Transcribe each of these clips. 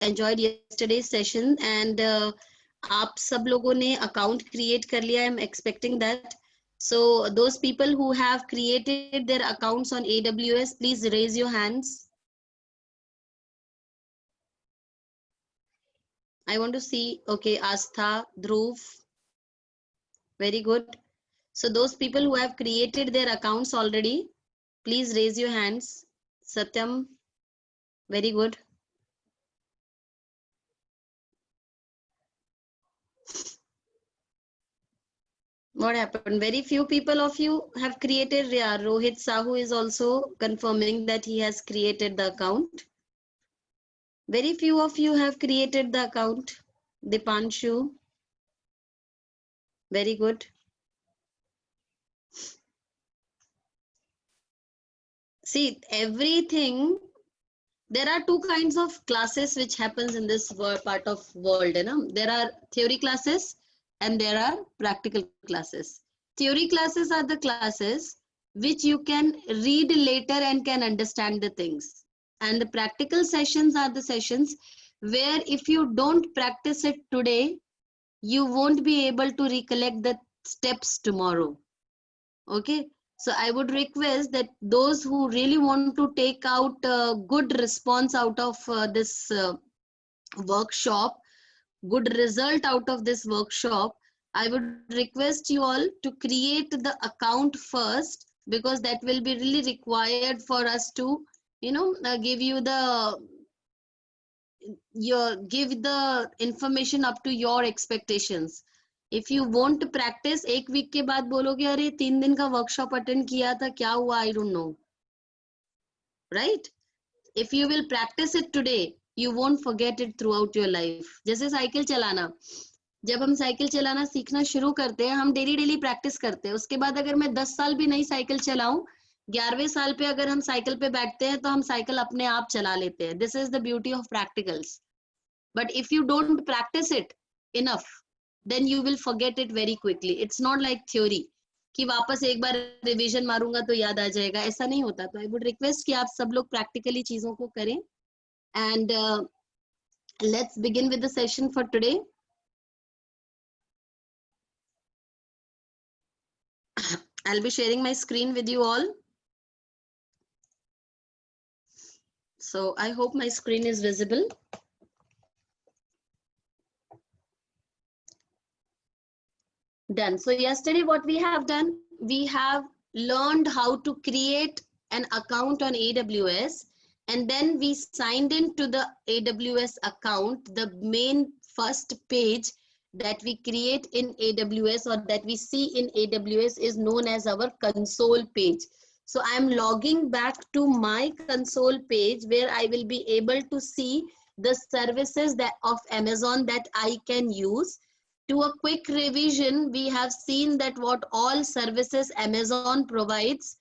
enjoyed yesterday's session and आप सब लोगों ने account create कर लिया. I'm expecting that. So those people who have created their accounts on AWS, please raise your hands. I want to see. Okay, Astha, Dhruv, very good. So those people who have created their accounts already, please raise your hands. Satyam, very good. What happened? Very few people of you have created. Yeah, Rohit Sahu is also confirming that he has created the account. Very few of you have created the account. Dipanshu, very good. See, everything, there are two kinds of classes which happens in this part of world. You know? There are theory classes and there are practical classes. Theory classes are the classes which you can read later and can understand the things. And the practical sessions are the sessions where if you don't practice it today, you won't be able to recollect the steps tomorrow. Okay, so I would request that those who really want to take out a good response out of this workshop, good result out of this workshop, I would request you all to create the account first, because that will be really required for us to, give you the information up to your expectations. If you want to practice, एक week के बाद बोलोगे अरे 3 दिन का workshop attend किया था, क्या हुआ, I don't know, right? If you will practice it today, you won't forget it throughout your life. जैसे साइकिल चलाना, जब हम साइकिल चलाना सीखना शुरू करते हैं, हम डेली प्रैक्टिस करते हैं. उसके बाद अगर मैं 10 साल भी नई साइकिल चलाऊं, 11वें साल पे अगर हम साइकिल पे बैठते हैं तो हम साइकिल अपने आप चला लेते हैं. This is the beauty of practicals. But if you don't practice it enough, then you will forget it very quickly. It's not like theory कि वापस एक बार रिवीजन मारूंगा तो याद आ जाएगा, ऐसा नहीं होता. तो आई वुड रिक्वेस्ट कि आप सब लोग प्रैक्टिकली चीजों को करें. And let's begin with the session for today. I'll be sharing my screen with you all. So I hope my screen is visible. Done. So yesterday what we have done, we have learned how to create an account on AWS, and then we signed into the AWS account. The main first page that we create in AWS or that we see in AWS is known as our console page. So I am logging back to my console page where I will be able to see the services that of Amazon that I can use. To a quick revision, we have seen that what all services Amazon provides,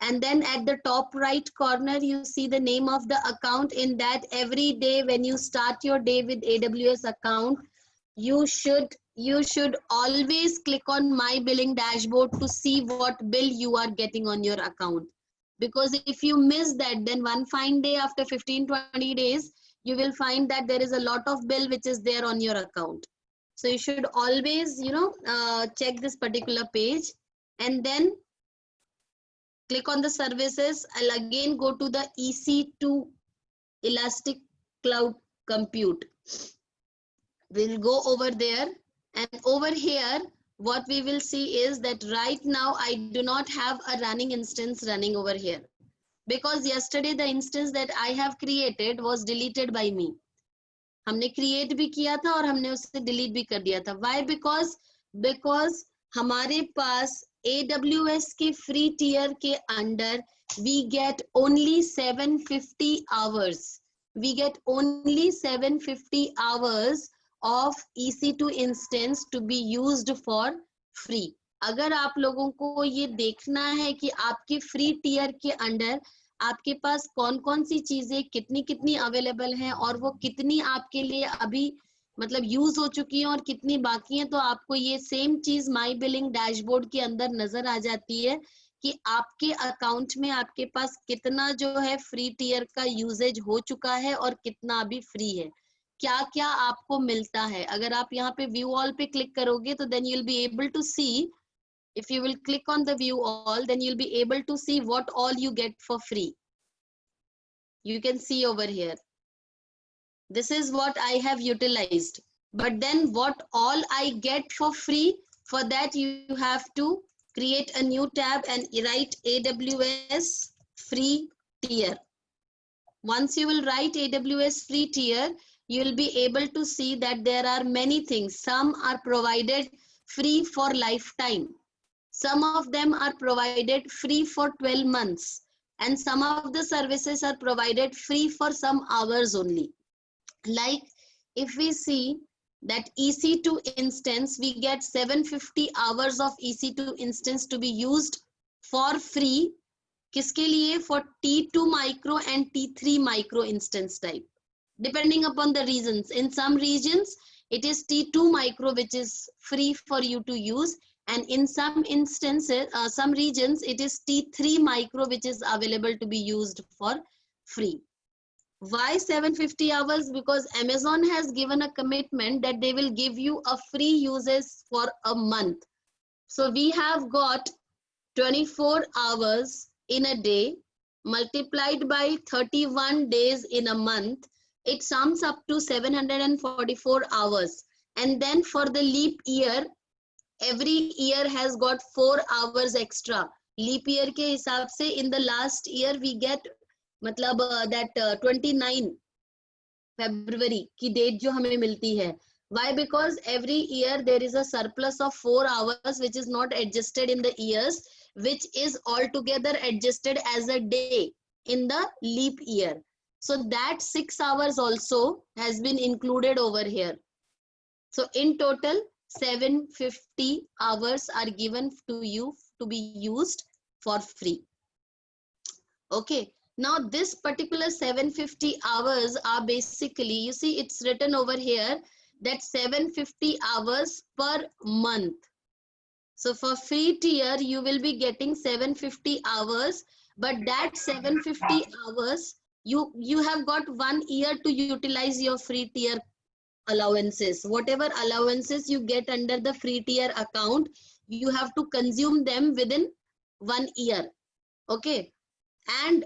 and then at the top right corner you see the name of the account. In that, every day when you start your day with AWS account, you should always click on my billing dashboard to see what bill you are getting on your account. Because if you miss that, then one fine day after 15-20 days, you will find that there is a lot of bill which is there on your account. So you should always, check this particular page and then click on the services. I'll again go to the EC2 Elastic Cloud Compute. We'll go over there, and over here, what we will see is that right now I do not have a running instance running over here, because yesterday the instance that I have created was deleted by me. हमने create भी किया था और हमने उसे delete भी कर दिया था. Why? Because हमारे पास AWS के फ्री टियर के under we get only 750 hours. We get only 750 hours of EC2 instance to be used for free. अगर आप लोगों को ये देखना है कि आपके फ्री टियर के अंडर आपके पास कौन कौन सी चीजें कितनी कितनी अवेलेबल हैं और वो कितनी आपके लिए अभी मतलब यूज हो चुकी हैं और कितनी बाकी हैं, तो आपको ये सेम चीज माई बिलिंग डैशबोर्ड के अंदर नजर आ जाती है कि आपके अकाउंट में आपके पास कितना जो है फ्री टियर का यूजेज हो चुका है और कितना अभी फ्री है. क्या क्या आपको मिलता है. अगर आप यहाँ पे व्यू ऑल पे क्लिक करोगे तो then you'll be able to see, if you will click on the view all, then you'll be able to see what all you get for free. You can see over here. This is what I have utilized. But then what all I get for free, for that you have to create a new tab and write AWS free tier. Once you will write AWS free tier, you will be able to see that there are many things. Some are provided free for lifetime. Some of them are provided free for 12 months. And some of the services are provided free for some hours only. Like if we see that EC2 instance, we get 750 hours of EC2 instance to be used for free. किसके लिए? For T2 micro and T3 micro instance type, depending upon the regions. In some regions it is T2 micro which is free for you to use, and in some instances, some regions, it is T3 micro which is available to be used for free. Why 750 hours? Because Amazon has given a commitment that they will give you a free uses for a month. So we have got 24 hours in a day multiplied by 31 days in a month. It sums up to 744 hours. And then for the leap year, every year has got 4 hours extra. Leap year के हिसाब से in the last year we get मतलब that 29 February की date जो हमें मिलती है. Why? Because every year there is a surplus of 4 hours which is not adjusted in the years, which is altogether adjusted as a day in the leap year. So that 6 hours also has been included over here. So in total 750 hours are given to you to be used for free. Okay. Now this particular 750 hours are basically, you see it's written over here that 750 hours per month. So for free tier, you will be getting 750 hours, but that 750 hours, you have got 1 year to utilize your free tier allowances. Whatever allowances you get under the free tier account, you have to consume them within 1 year. Okay. And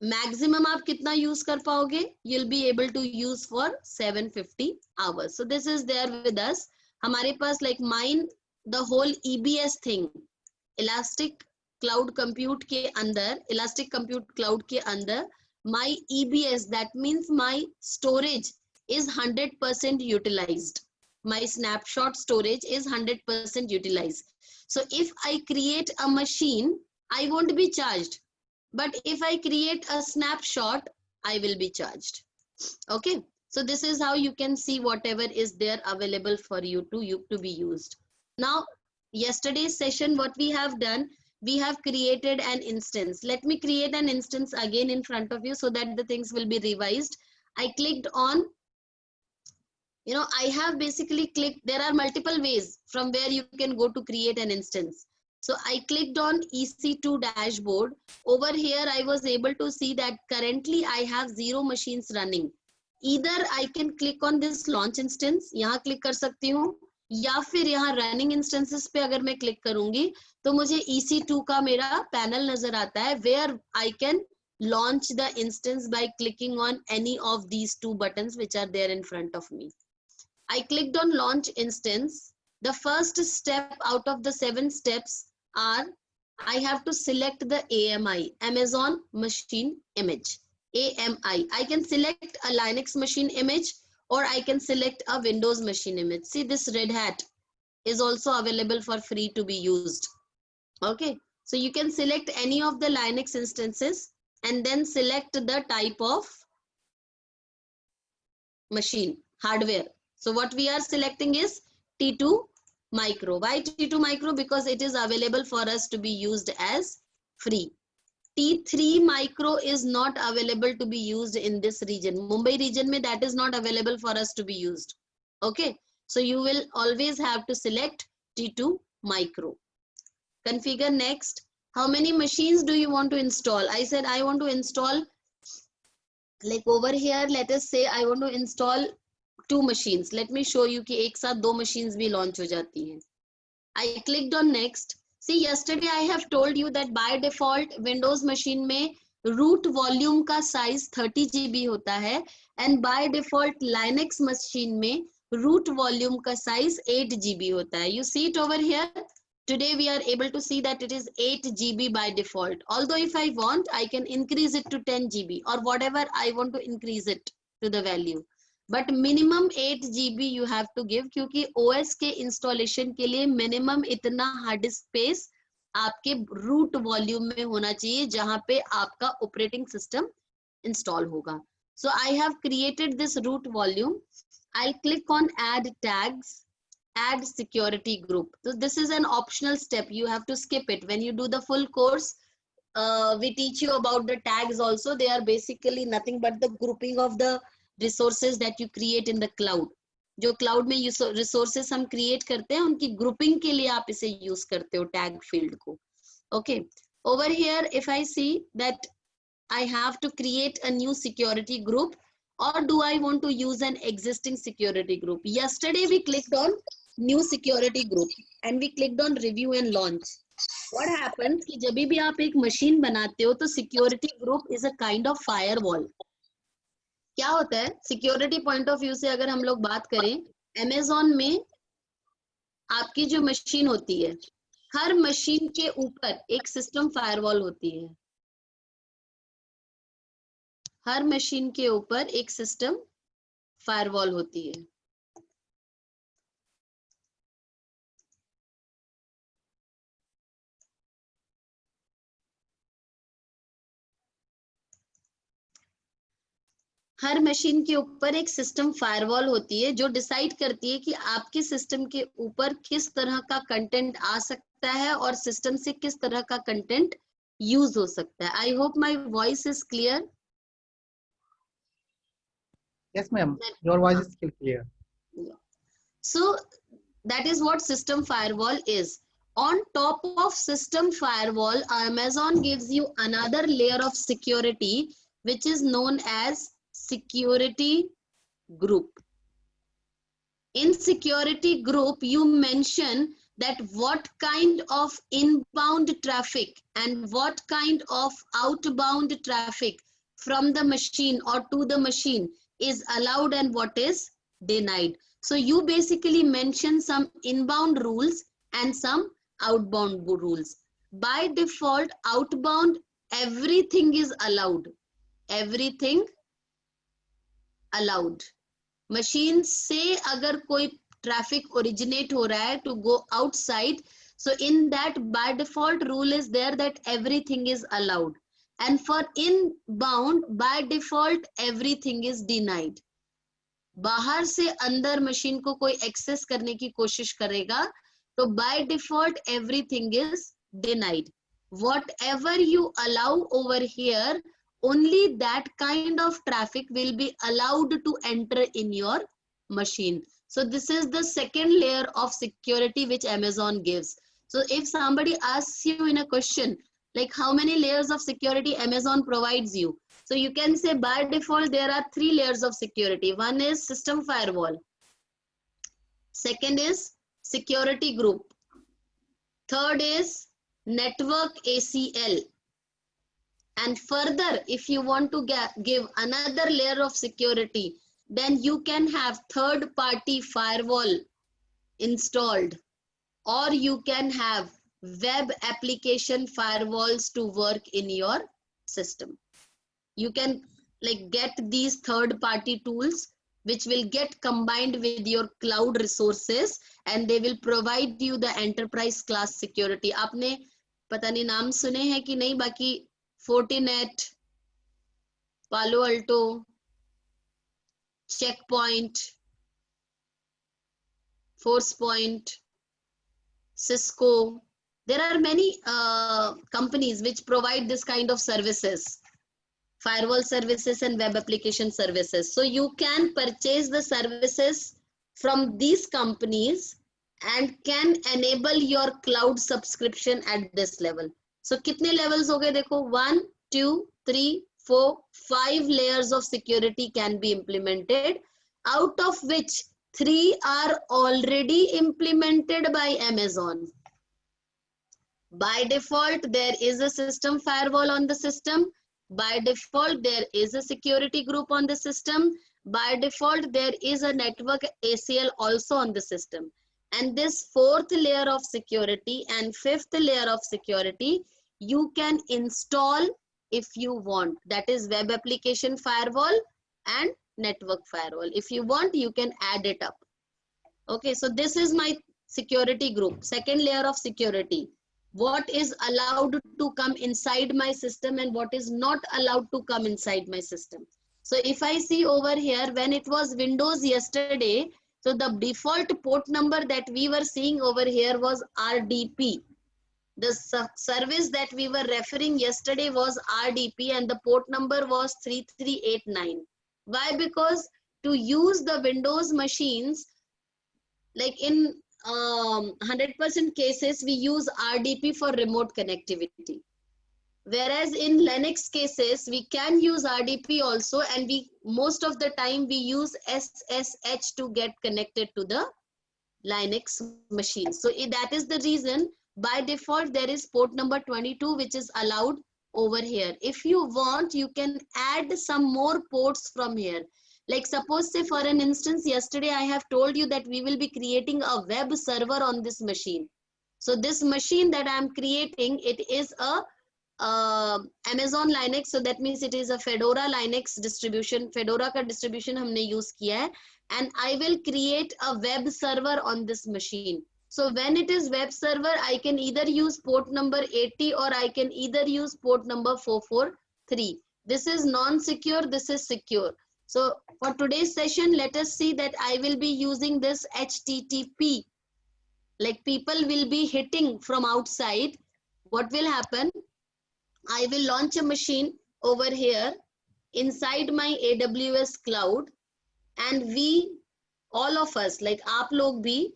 maximum आप कितना use कर पाओगे? You'll be able to use for 750 hours. So this is there with us. हमारे पास like mine, the whole EBS thing, Elastic Cloud Compute के अंदर, Elastic Compute Cloud के अंदर, my EBS, that means my storage is 100% utilized. My snapshot storage is 100% utilized. So if I create a machine, I won't be charged. But if I create a snapshot, I will be charged. Okay. So this is how you can see whatever is there available for you to be used. Now, yesterday's session, what we have done, we have created an instance. Let me create an instance again in front of you so that the things will be revised. I clicked on, I have basically clicked, there are multiple ways from where you can go to create an instance. So I clicked on EC2 dashboard. Over here, I was able to see that currently I have 0 machines running. Either I can click on this launch instance, यहाँ click कर सकती हूँ, या फिर यहाँ running instances पे अगर मैं click करूँगी, तो मुझे EC2 का मेरा panel नजर आता है, where I can launch the instance by clicking on any of these 2 buttons which are there in front of me. I clicked on launch instance. The first step out of the 7 steps are, I have to select the AMI, Amazon Machine Image, AMI. I can select a Linux machine image or I can select a Windows machine image. See, this Red Hat is also available for free to be used. Okay, so you can select any of the Linux instances and then select the type of machine, hardware. So what we are selecting is T2 micro. Why T2 micro? Because it is available for us to be used as free. T3 micro is not available to be used in this region. Mumbai region mein that is not available for us to be used. Okay. So you will always have to select T2 micro. Configure next. How many machines do you want to install? I said I want to install like over here, let us say I want to install 2 machines. Let me show you कि एक साथ 2 machines भी launch हो जाती हैं. I clicked on next. See, yesterday I have told you that by default Windows machine में root volume का size 30 GB होता है, and by default Linux machine में root volume का size 8 GB होता है. You see it over here. Today we are able to see that it is 8 GB by default. Although if I want, I can increase it to 10 GB or whatever I want to increase it to the value. But minimum 8 GB you have to give, क्योंकि OS के installation के लिए minimum इतना hard disk space आपके root volume में होना चाहिए जहाँ पे आपका operating system install होगा. So I have created this root volume. I'll click on add tags, add security group. So this is an optional step. You have to skip it. When you do the full course, we teach you about the tags also. They are basically nothing but the grouping of the resources that you create in the cloud. जो cloud में resources हम create करते हैं, उनकी grouping के लिए आप इसे use करते हो tag field को. Okay. Over here, if I see that I have to create a new security group, or do I want to use an existing security group? Yesterday we clicked on new security group and we clicked on review and launch. What happens कि जब भी आप एक machine बनाते हो तो security group is a kind of firewall. क्या होता है सिक्योरिटी पॉइंट ऑफ व्यू से अगर हम लोग बात करें, Amazon में आपकी जो मशीन होती है, हर मशीन के ऊपर एक सिस्टम फायरवॉल होती है. हर मशीन के ऊपर एक सिस्टम फायरवॉल होती है. हर मशीन के ऊपर एक सिस्टम फायरवॉल होती है जो डिसाइड करती है कि आपके सिस्टम के ऊपर किस तरह का कंटेंट आ सकता है और सिस्टम से किस तरह का कंटेंट यूज हो सकता है. I hope my voice is clear. Yes, ma'am. Your voice is still clear. So that is what system firewall is. On top of system firewall, Amazon gives you another layer of security, which is known as security group. In security group, you mention that what kind of inbound traffic and what kind of outbound traffic from the machine or to the machine is allowed and what is denied. So you basically mention some inbound rules and some outbound rules. By default, outbound, everything is allowed. Everything allowed. Machine से अगर कोई traffic originate हो रहा है to go outside, so in that by default rule is there that everything is allowed, and for inbound by default everything is denied. बाहर से अंदर machine को कोई एक्सेस करने की कोशिश करेगा तो by default everything is denied. Whatever you allow over here, only that kind of traffic will be allowed to enter in your machine. So this is the second layer of security which Amazon gives. So if somebody asks you in a question, like how many layers of security Amazon provides you, so you can say by default there are 3 layers of security. One is system firewall. Second is security group. Third is network ACL. And further, if you want to give another layer of security, then you can have third-party firewall installed, or you can have web application firewalls to work in your system. You can like get these third-party tools which will get combined with your cloud resources and they will provide you the enterprise class security. आपने पता नहीं नाम सुने हैं कि नहीं, बाकी Fortinet, Palo Alto, Checkpoint, Forcepoint, Cisco. There are many companies which provide this kind of services, firewall services and web application services. So you can purchase the services from these companies and can enable your cloud subscription at this level. So कितने levels हो गए देखो, 1, 2, 3, 5 layers of security can be implemented, out of which 3 are already implemented by Amazon. By default, there is a system firewall on the system. By default, there is a security group on the system. By default, there is a network ACL also on the system. And this 4th layer of security and 5th layer of security, you can install if you want. That is web application firewall and network firewall. If you want, you can add it up. Okay, so this is my security group, 2nd layer of security. What is allowed to come inside my system and what is not allowed to come inside my system. So if I see over here, when it was Windows yesterday, so the default port number that we were seeing over here was RDP. The service that we were referring yesterday was RDP and the port number was 3389. Why? Because to use the Windows machines, like in 100% cases, we use RDP for remote connectivity. Whereas in Linux cases, we can use RDP also, and most of the time we use SSH to get connected to the Linux machine. So that is the reason by default there is port number 22 which is allowed over here. If you want, you can add some more ports from here. Like suppose, say for an instance, yesterday I have told you that we will be creating a web server on this machine. So this machine that I am creating, it is a Amazon Linux. So that means it is a Fedora Linux distribution. Fedora ka distribution हमने use किया है. And I will create a web server on this machine. So when it is web server, I can either use port number 80 or I can either use port number 443. This is non-secure, this is secure. So for today's session, let us see that I will be using this HTTP. Like people will be hitting from outside. What will happen? I will launch a machine over here inside my AWS cloud, and we, all of us, like aap log bhi,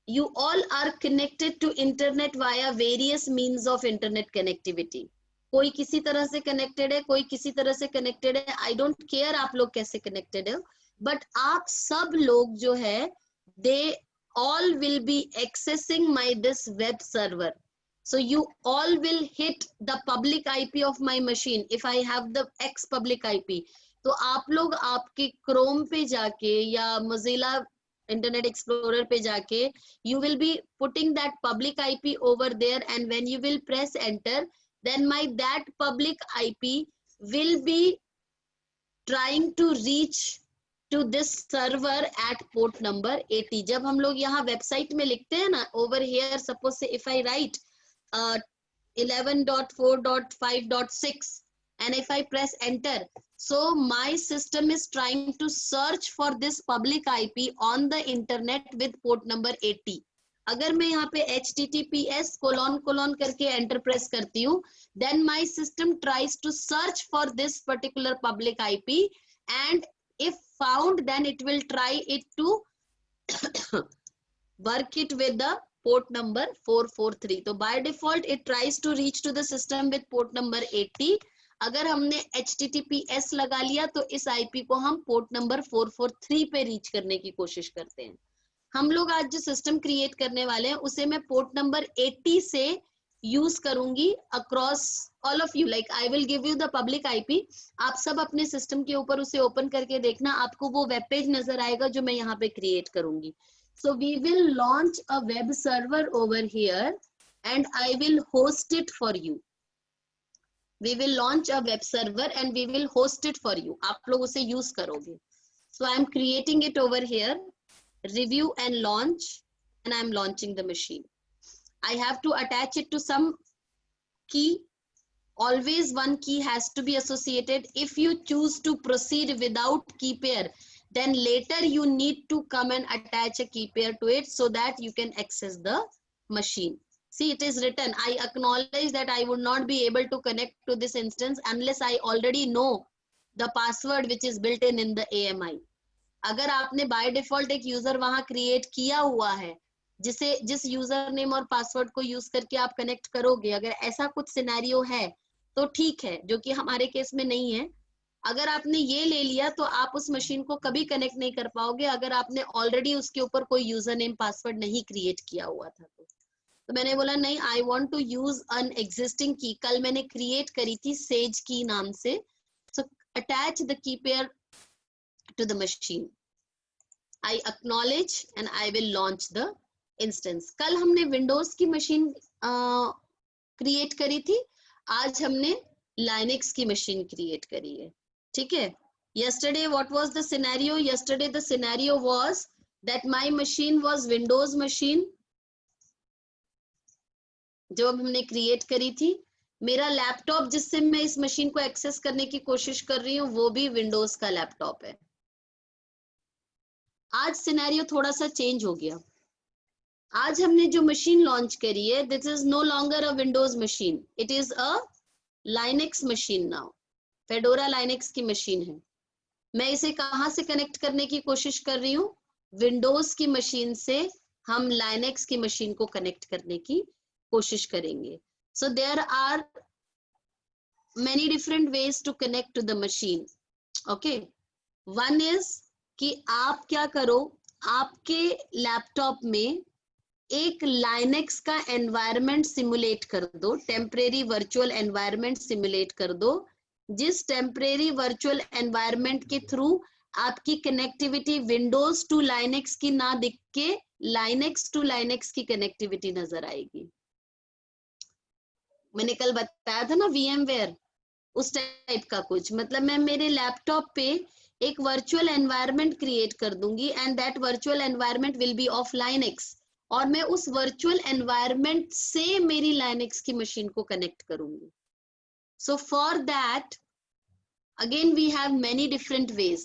you all are connected to internet via various means of internet connectivity. कोई किसी तरह से connected है, कोई किसी तरह से connected है. I don't care आप लोग कैसे connected है, but आप सब लोग जो है, they all will be accessing my this web server. So you all will hit the public IP of my machine if I have the X public IP. तो आप लोग आपके Chrome पे जाके या Mozilla Internet Explorer पे जाके, you will be putting that public IP over there, and when you will press enter, then that public IP will be trying to reach to this server at port number 80. जब हम लोग यहाँ website में लिखते हैं ना, over here, suppose say if I write 11.4.5.6 and if I press enter, so my system is trying to search for this public IP on the internet with port number 80. अगर मैं यहाँ पे HTTPS : करके enter press करती हूँ, then my system tries to search for this particular public IP, and if found, then it will try it to work it with the port number 443. तो by default it tries to reach to the system with port number 80. अगर हमने HTTPS लगा लिया तो इस IP को हम port number 443 पे रीच करने की कोशिश करते हैं. हम लोग आज जो सिस्टम क्रिएट करने वाले हैं उसे मैं पोर्ट नंबर 80 से यूज करूंगी across all of you. Like I will give you the public IP. आप सब अपने सिस्टम के ऊपर उसे ओपन करके देखना, आपको वो वेब पेज नजर आएगा जो मैं यहाँ पे क्रिएट करूंगी. So we will launch a web server over here and I will host it for you. We will launch a web server and we will host it for you. आप लोग उसे use करोगे. So I am creating it over here. Review and launch, and I am launching the machine. I have to attach it to some key. Always one key has to be associated. If you choose to proceed without key pair, then later you need to come and attach a key pair to it so that you can access the machine. See, it is written, I acknowledge that I would not be able to connect to this instance unless I already know the password which is built in the AMI. अगर आपने by default एक user वहां create किया हुआ है, जिस user name और password को यूज करके आप कनेक्ट करोगे, अगर ऐसा कुछ सिनेरियो है तो ठीक है, जो कि हमारे केस में नहीं है। अगर आपने ये ले लिया तो आप उस मशीन को कभी कनेक्ट नहीं कर पाओगे अगर आपने ऑलरेडी उसके ऊपर कोई यूजर नेम पासवर्ड नहीं क्रिएट किया हुआ था। तो मैंने बोला नहीं, I want to use an existing key. कल मैंने क्रिएट करी थी सेज की नाम से। So attach the key pair to the machine, I acknowledge and I will launch the instance. कल हमने विंडोज की मशीन क्रिएट करी थी, आज हमने लाइनेक्स की मशीन क्रिएट करी है। ठीक है। yesterday what was the scenario? yesterday the scenario was that my machine was windows machine जो हमने क्रिएट करी थी। मेरा लैपटॉप जिससे मैं इस मशीन को एक्सेस करने की कोशिश कर रही हूँ वो भी विंडोज का लैपटॉप है। आज सिनेरियो थोड़ा सा चेंज हो गया। आज हमने जो मशीन लॉन्च करी है, this is no longer a Windows machine, it is a Linux machine now. Fedora Linux की मशीन है। मैं इसे कहां से कनेक्ट करने की कोशिश कर रही हूँ? विंडोज की मशीन से हम लाइनेक्स की मशीन को कनेक्ट करने की कोशिश करेंगे। So there are many different ways to connect to the machine. Okay, one is कि आप क्या करो, आपके लैपटॉप में एक लाइनेक्स का एनवायरनमेंट सिमुलेट कर दो, टेम्परेरी वर्चुअल एनवायरनमेंट सिमुलेट कर दो, जिस टेम्परेरी वर्चुअल एनवायरनमेंट के थ्रू आपकी कनेक्टिविटी विंडोज टू लाइनेक्स की ना दिख के लाइनेक्स टू लाइनेक्स की कनेक्टिविटी नजर आएगी। मैंने कल बताया था ना VMware, उस टाइप का कुछ। मतलब मैं मेरे लैपटॉप पे एक वर्चुअल एनवायरनमेंट क्रिएट कर दूंगी and that virtual environment will be of Linux, और मैं उस वर्चुअल एनवायरनमेंट से मेरी लाइनेक्स की मशीन को कनेक्ट करूंगी। So for that, again we have many different ways,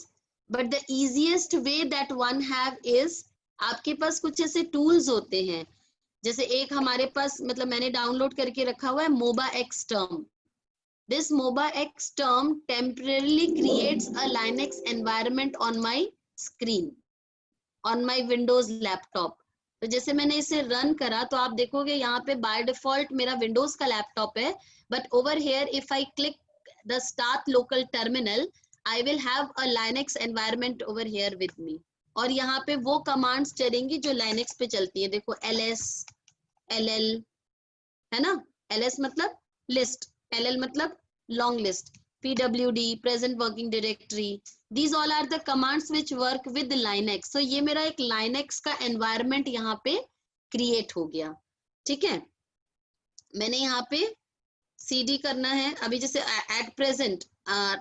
but the easiest way that one have is, आपके पास कुछ ऐसे tools होते हैं, जैसे एक हमारे पास, मतलब मैंने डाउनलोड करके रखा हुआ है MobaX term. This MobaX term temporarily creates a Linux environment on my screen, on my Windows laptop. तो जैसे मैंने इसे रन करा तो आप देखोगे यहाँ पे बाय डिफॉल्ट मेरा विंडोज का लैपटॉप है, but over here if I click the start local terminal I will have a Linux environment over here with me, और यहाँ पे वो कमांड्स चलेंगी जो लाइनेक्स पे चलती है। देखो ls, ll है ना, ls मतलब लिस्ट, ll मतलब long list, pwd present working directory, these all are the commands which work with Linux. So ये मेरा एक Linux का environment यहाँ पे create हो गया। ठीक है, मैंने यहाँ पे cd करना है अभी, जैसे at present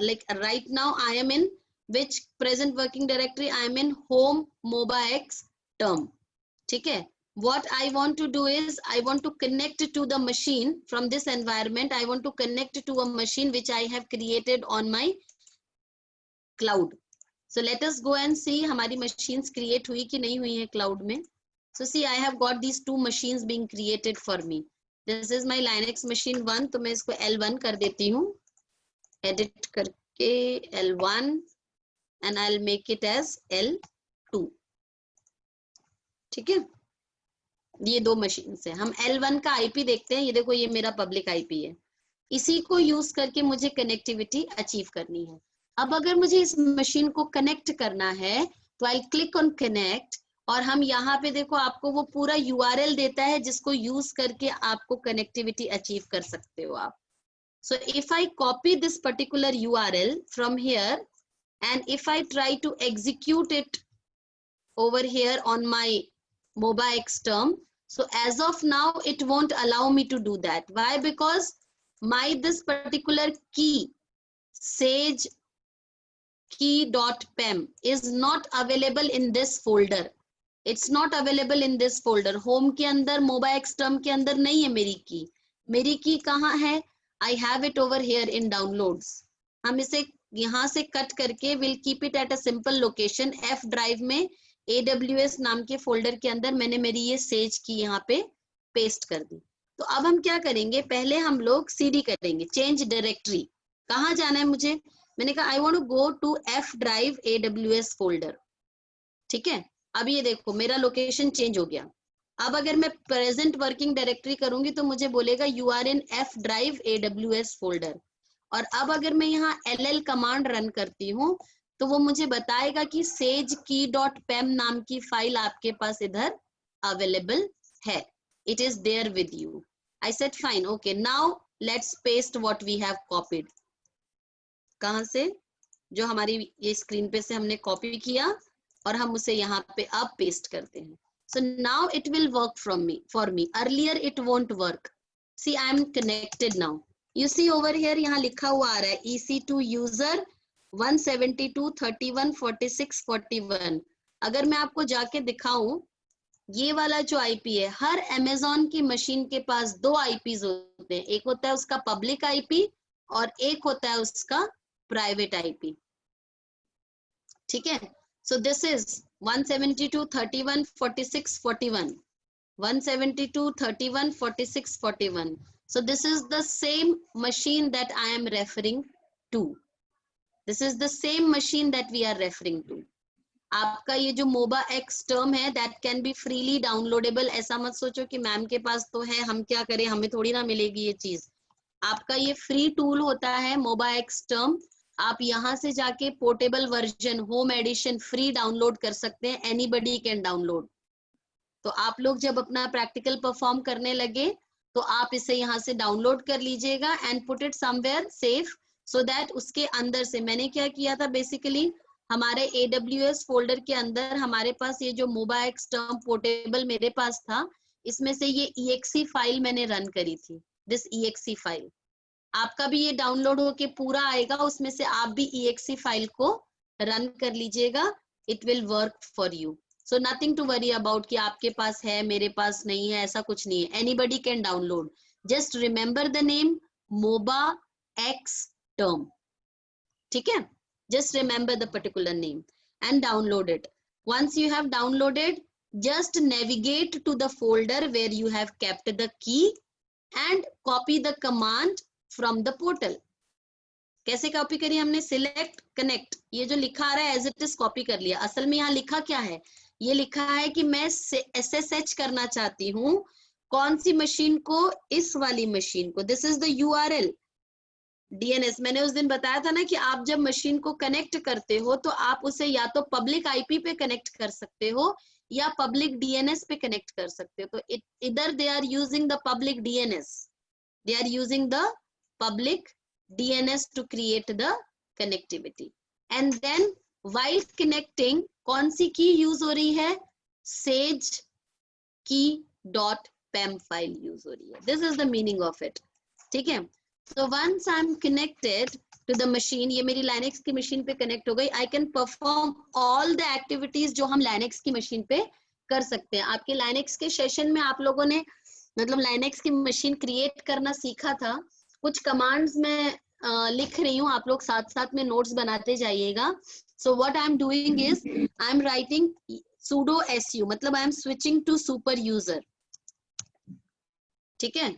like right now I am in which present working directory? I am in home MobaX term. ठीक है, what I want to do is I want to connect to the machine from this environment. I want to connect to a machine which I have created on my cloud. So let us go and see हमारी machines create हुई कि नहीं हुई है cloud में. So see, I have got these two machines being created for me. This is my Linux machine 1, तो मैं इसको L1 कर देती हूँ, edit करके L1 and I'll make it as L2. ठीक है, ये दो मशीन से हम L1 का IP देखते हैं। ये देखो, ये मेरा पब्लिक IP है, इसी को यूज करके मुझे कनेक्टिविटी अचीव करनी है। अब अगर मुझे इस मशीन को कनेक्ट करना है तो आई क्लिक ऑन कनेक्ट, और हम यहाँ पे देखो आपको वो पूरा URL देता है जिसको यूज करके आपको कनेक्टिविटी अचीव कर सकते हो आप। So if I copy this particular URL from here and if I try to execute it over here on my MobaX term, so as of now it won't allow me to do that. Why? Because my this particular key sage key.pem is not available in this folder. It's not available in this folder. Home के अंदर MobaX term के अंदर नहीं है मेरी की। मेरी की कहाँ है? I have it over here in downloads. हम इसे यहाँ से कट करके will keep it at a simple location. F drive में AWS नाम के फोल्डर के अंदर मैंने मेरी ये सेज की यहाँ पे पेस्ट कर दी। तो अब हम क्या करेंगे, पहले हम लोग CD करेंगे, चेंज डायरेक्टरी। कहाँ जाना है मुझे? मैंने कहा I want to go to F drive AWS folder. ठीक है, अब ये देखो मेरा लोकेशन चेंज हो गया। अब अगर मैं प्रेजेंट वर्किंग डायरेक्टरी करूंगी तो मुझे बोलेगा you are in F drive AWS folder. और अब अगर मैं यहाँ ll कमांड रन करती हूँ तो वो मुझे बताएगा कि sagekey.pem नाम की फाइल आपके पास इधर अवेलेबल है, it is there with you. I said fine, okay, now let's paste what we have copied. कहां से? जो हमारी ये स्क्रीन पे से हमने कॉपी किया और हम उसे यहाँ पे अब पेस्ट करते हैं। So now it will work for me. Earlier it won't work. See, I am connected now. You see over here, यहाँ लिखा हुआ आ रहा है EC2 user 172.31.46.41। अगर मैं आपको जाके दिखाऊं, ये वाला जो IP है, हर Amazon की मशीन के पास 2 IPs होते हैं। एक होता है उसका पब्लिक IP और एक होता है उसका प्राइवेट IP। ठीक है? So this is 172.31.46.41. 172.31.46.41. So this is the same machine that I am referring to. This is the same machine that we are referring to. आपका ये जो मोबा एक्स टर्म है that can be freely downloadable. ऐसा मत सोचो कि ma'am के पास तो है, हम क्या करें, हमें थोड़ी ना मिलेगी ये चीज। आपका ये फ्री टूल होता है मोबा एक्स टर्म। आप यहाँ से जाके portable version home edition free download कर सकते हैं, एनीबडी कैन डाउनलोड। तो आप लोग जब अपना प्रैक्टिकल परफॉर्म करने लगे तो आप इसे यहाँ से डाउनलोड कर लीजिएगा and put it somewhere safe, so that उसके अंदर से मैंने क्या किया था, बेसिकली हमारे AWS फोल्डर के अंदर हमारे पास ये जो मोबा एक्स टर्म पोर्टेबल मेरे पास था, इसमें से ये exe फाइल मैंने रन करी थी, दिस exe फाइल। आपका भी ये डाउनलोड होके पूरा आएगा, उसमें से आप भी exe फाइल को रन कर लीजिएगा, it will work for you. So nothing to worry about कि आपके पास है मेरे पास नहीं है, ऐसा कुछ नहीं है, anybody can download. Just remember the name MobaXterm, ठीक है? Just remember the particular name and download it. once you have downloaded, just navigate to the folder where you have kept the key and copy the command from the portal. कैसे copy करी हमने? Select connect, ये जो लिखा आ रहा है as it is copy कर लिया। असल में यहाँ लिखा क्या है? ये लिखा है कि मैं SSH करना चाहती हूँ कौन सी मशीन को? इस वाली मशीन को। This is the URL DNS। मैंने उस दिन बताया था ना कि आप जब मशीन को कनेक्ट करते हो तो आप उसे या तो पब्लिक IP पे कनेक्ट कर सकते हो या पब्लिक DNS पे कनेक्ट कर सकते हो। तो इधर they are using the public DNS, they are using the public DNS to create the connectivity. And then while connecting, कौन सी की यूज हो रही है? sagekey.pem फाइल यूज हो रही है। This is the meaning of it. ठीक है? So once I'm connected to the machine, ये मेरी Linux की मशीन पे कनेक्ट हो गई, I can perform all the activities जो हम Linux की मशीन पे कर सकते हैं। आपके Linux के सेशन में आप लोगों ने मतलब Linux की मशीन क्रिएट करना सीखा था। कुछ कमांड्स मैं लिख रही हूँ, आप लोग साथ साथ में नोट्स बनाते जाइएगा। So what I am doing is I am writing sudo su, मतलब I am switching to super user. ठीक है?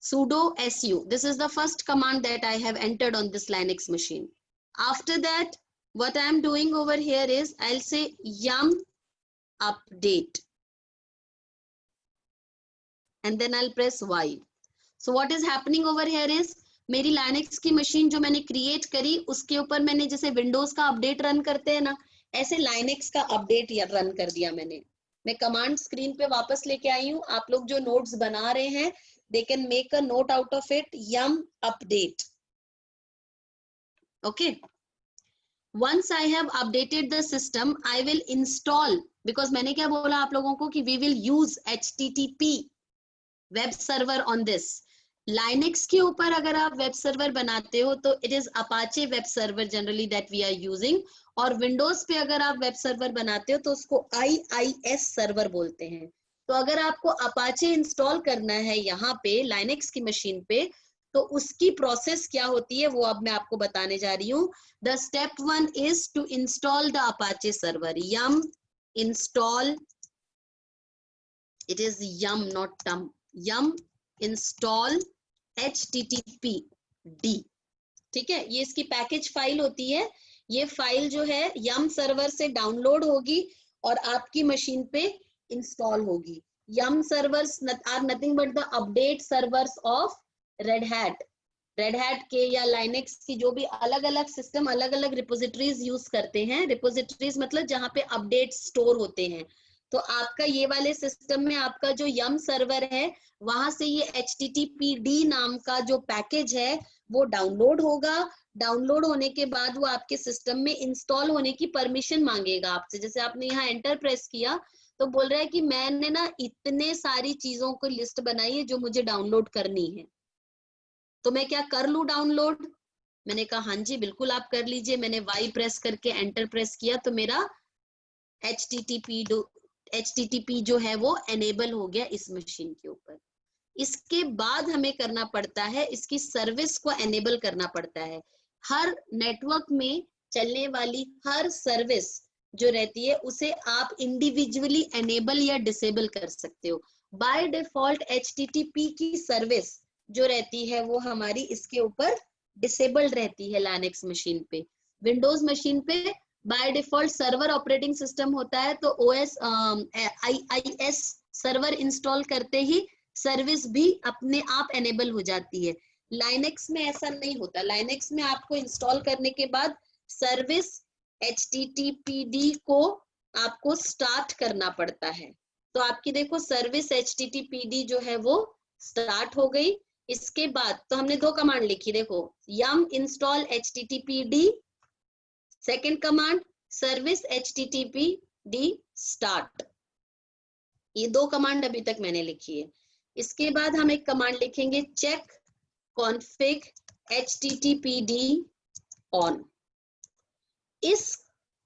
sudo su, this is the first command that I have entered on this Linux machine. After that, what I am doing over here is I'll say yum update and then I'll press Y. So what is happening over here is मेरी Linux की machine जो मैंने create करी उसके ऊपर मैंने जैसे Windows का अपडेट रन करते हैं ना, ऐसे Linux का अपडेट रन कर दिया मैंने। मैं कमांड स्क्रीन पे वापस लेके आई हूँ। आप लोग जो नोट्स बना रहे हैं they can make a note out of it, yum update. Okay, once I have updated the system, I will install, because मैंने क्या बोला आप लोगों को कि we will use HTTP web server on this. Linux के ऊपर अगर आप वेब सर्वर बनाते हो तो it is Apache web server generally that we are using, और Windows पे अगर आप वेब सर्वर बनाते हो तो उसको IIS सर्वर बोलते हैं। तो अगर आपको Apache इंस्टॉल करना है यहाँ पे Linux की मशीन पे तो उसकी प्रोसेस क्या होती है वो अब मैं आपको बताने जा रही हूँ। The step 1 is to install the Apache server. Yum install, it is yum not tum, yum install HTTPD। ठीक है? ये इसकी पैकेज फाइल होती है। ये फाइल जो है यम सर्वर से डाउनलोड होगी और आपकी मशीन पे इंस्टॉल होगी। Yum servers are nothing but the update servers of Red Hat के या लाइनेक्स की जो भी अलग अलग सिस्टम अलग अलग रिपोजिटरीज यूज करते हैं। रिपोजिटरीज मतलब जहाँ पे अपडेट स्टोर होते हैं। तो आपका ये वाले सिस्टम में आपका जो यम सर्वर है वहां से ये HTTPD नाम का जो पैकेज है वो डाउनलोड होगा। डाउनलोड होने के बाद वो आपके सिस्टम में इंस्टॉल होने की परमिशन मांगेगा आपसे। जैसे आपने यहाँ एंटर प्रेस किया तो बोल रहा है कि मैंने ना इतने सारी चीजों की लिस्ट बनाई है जो मुझे डाउनलोड करनी है, तो मैं क्या कर लूं डाउनलोड? मैंने कहा हाँ जी बिल्कुल आप कर लीजिए। मैंने Y प्रेस करके एंटर प्रेस किया तो मेरा HTTP जो है वो एनेबल हो गया इस मशीन के ऊपर। इसके बाद हमें करना पड़ता है, इसकी सर्विस को एनेबल करना पड़ता है। हर नेटवर्क में चलने वाली हर सर्विस जो रहती है उसे आप इंडिविजुअली एनेबल या डिसेबल कर सकते हो। बाय डिफॉल्ट HTTP की सर्विस जो रहती है वो हमारी इसके ऊपर डिसेबल्ड रहती है लाइनेक्स मशीन पे। विंडोज मशीन पे by default server operating system होता है, तो OS IIS सर्वर इंस्टॉल करते ही सर्विस भी अपने आप एनेबल हो जाती है। लाइनेक्स में ऐसा नहीं होता। लाइनेक्स में आपको इंस्टॉल करने के बाद सर्विस HTTPD को आपको स्टार्ट करना पड़ता है। तो आपकी देखो सर्विस HTTPD जो है वो स्टार्ट हो गई। इसके बाद तो हमने दो कमांड लिखी, देखो yum install HTTPD, second command service HTTPD start। ये दो कमांड अभी तक मैंने लिखी है। इसके बाद हम एक कमांड लिखेंगे check config HTTPD on। इस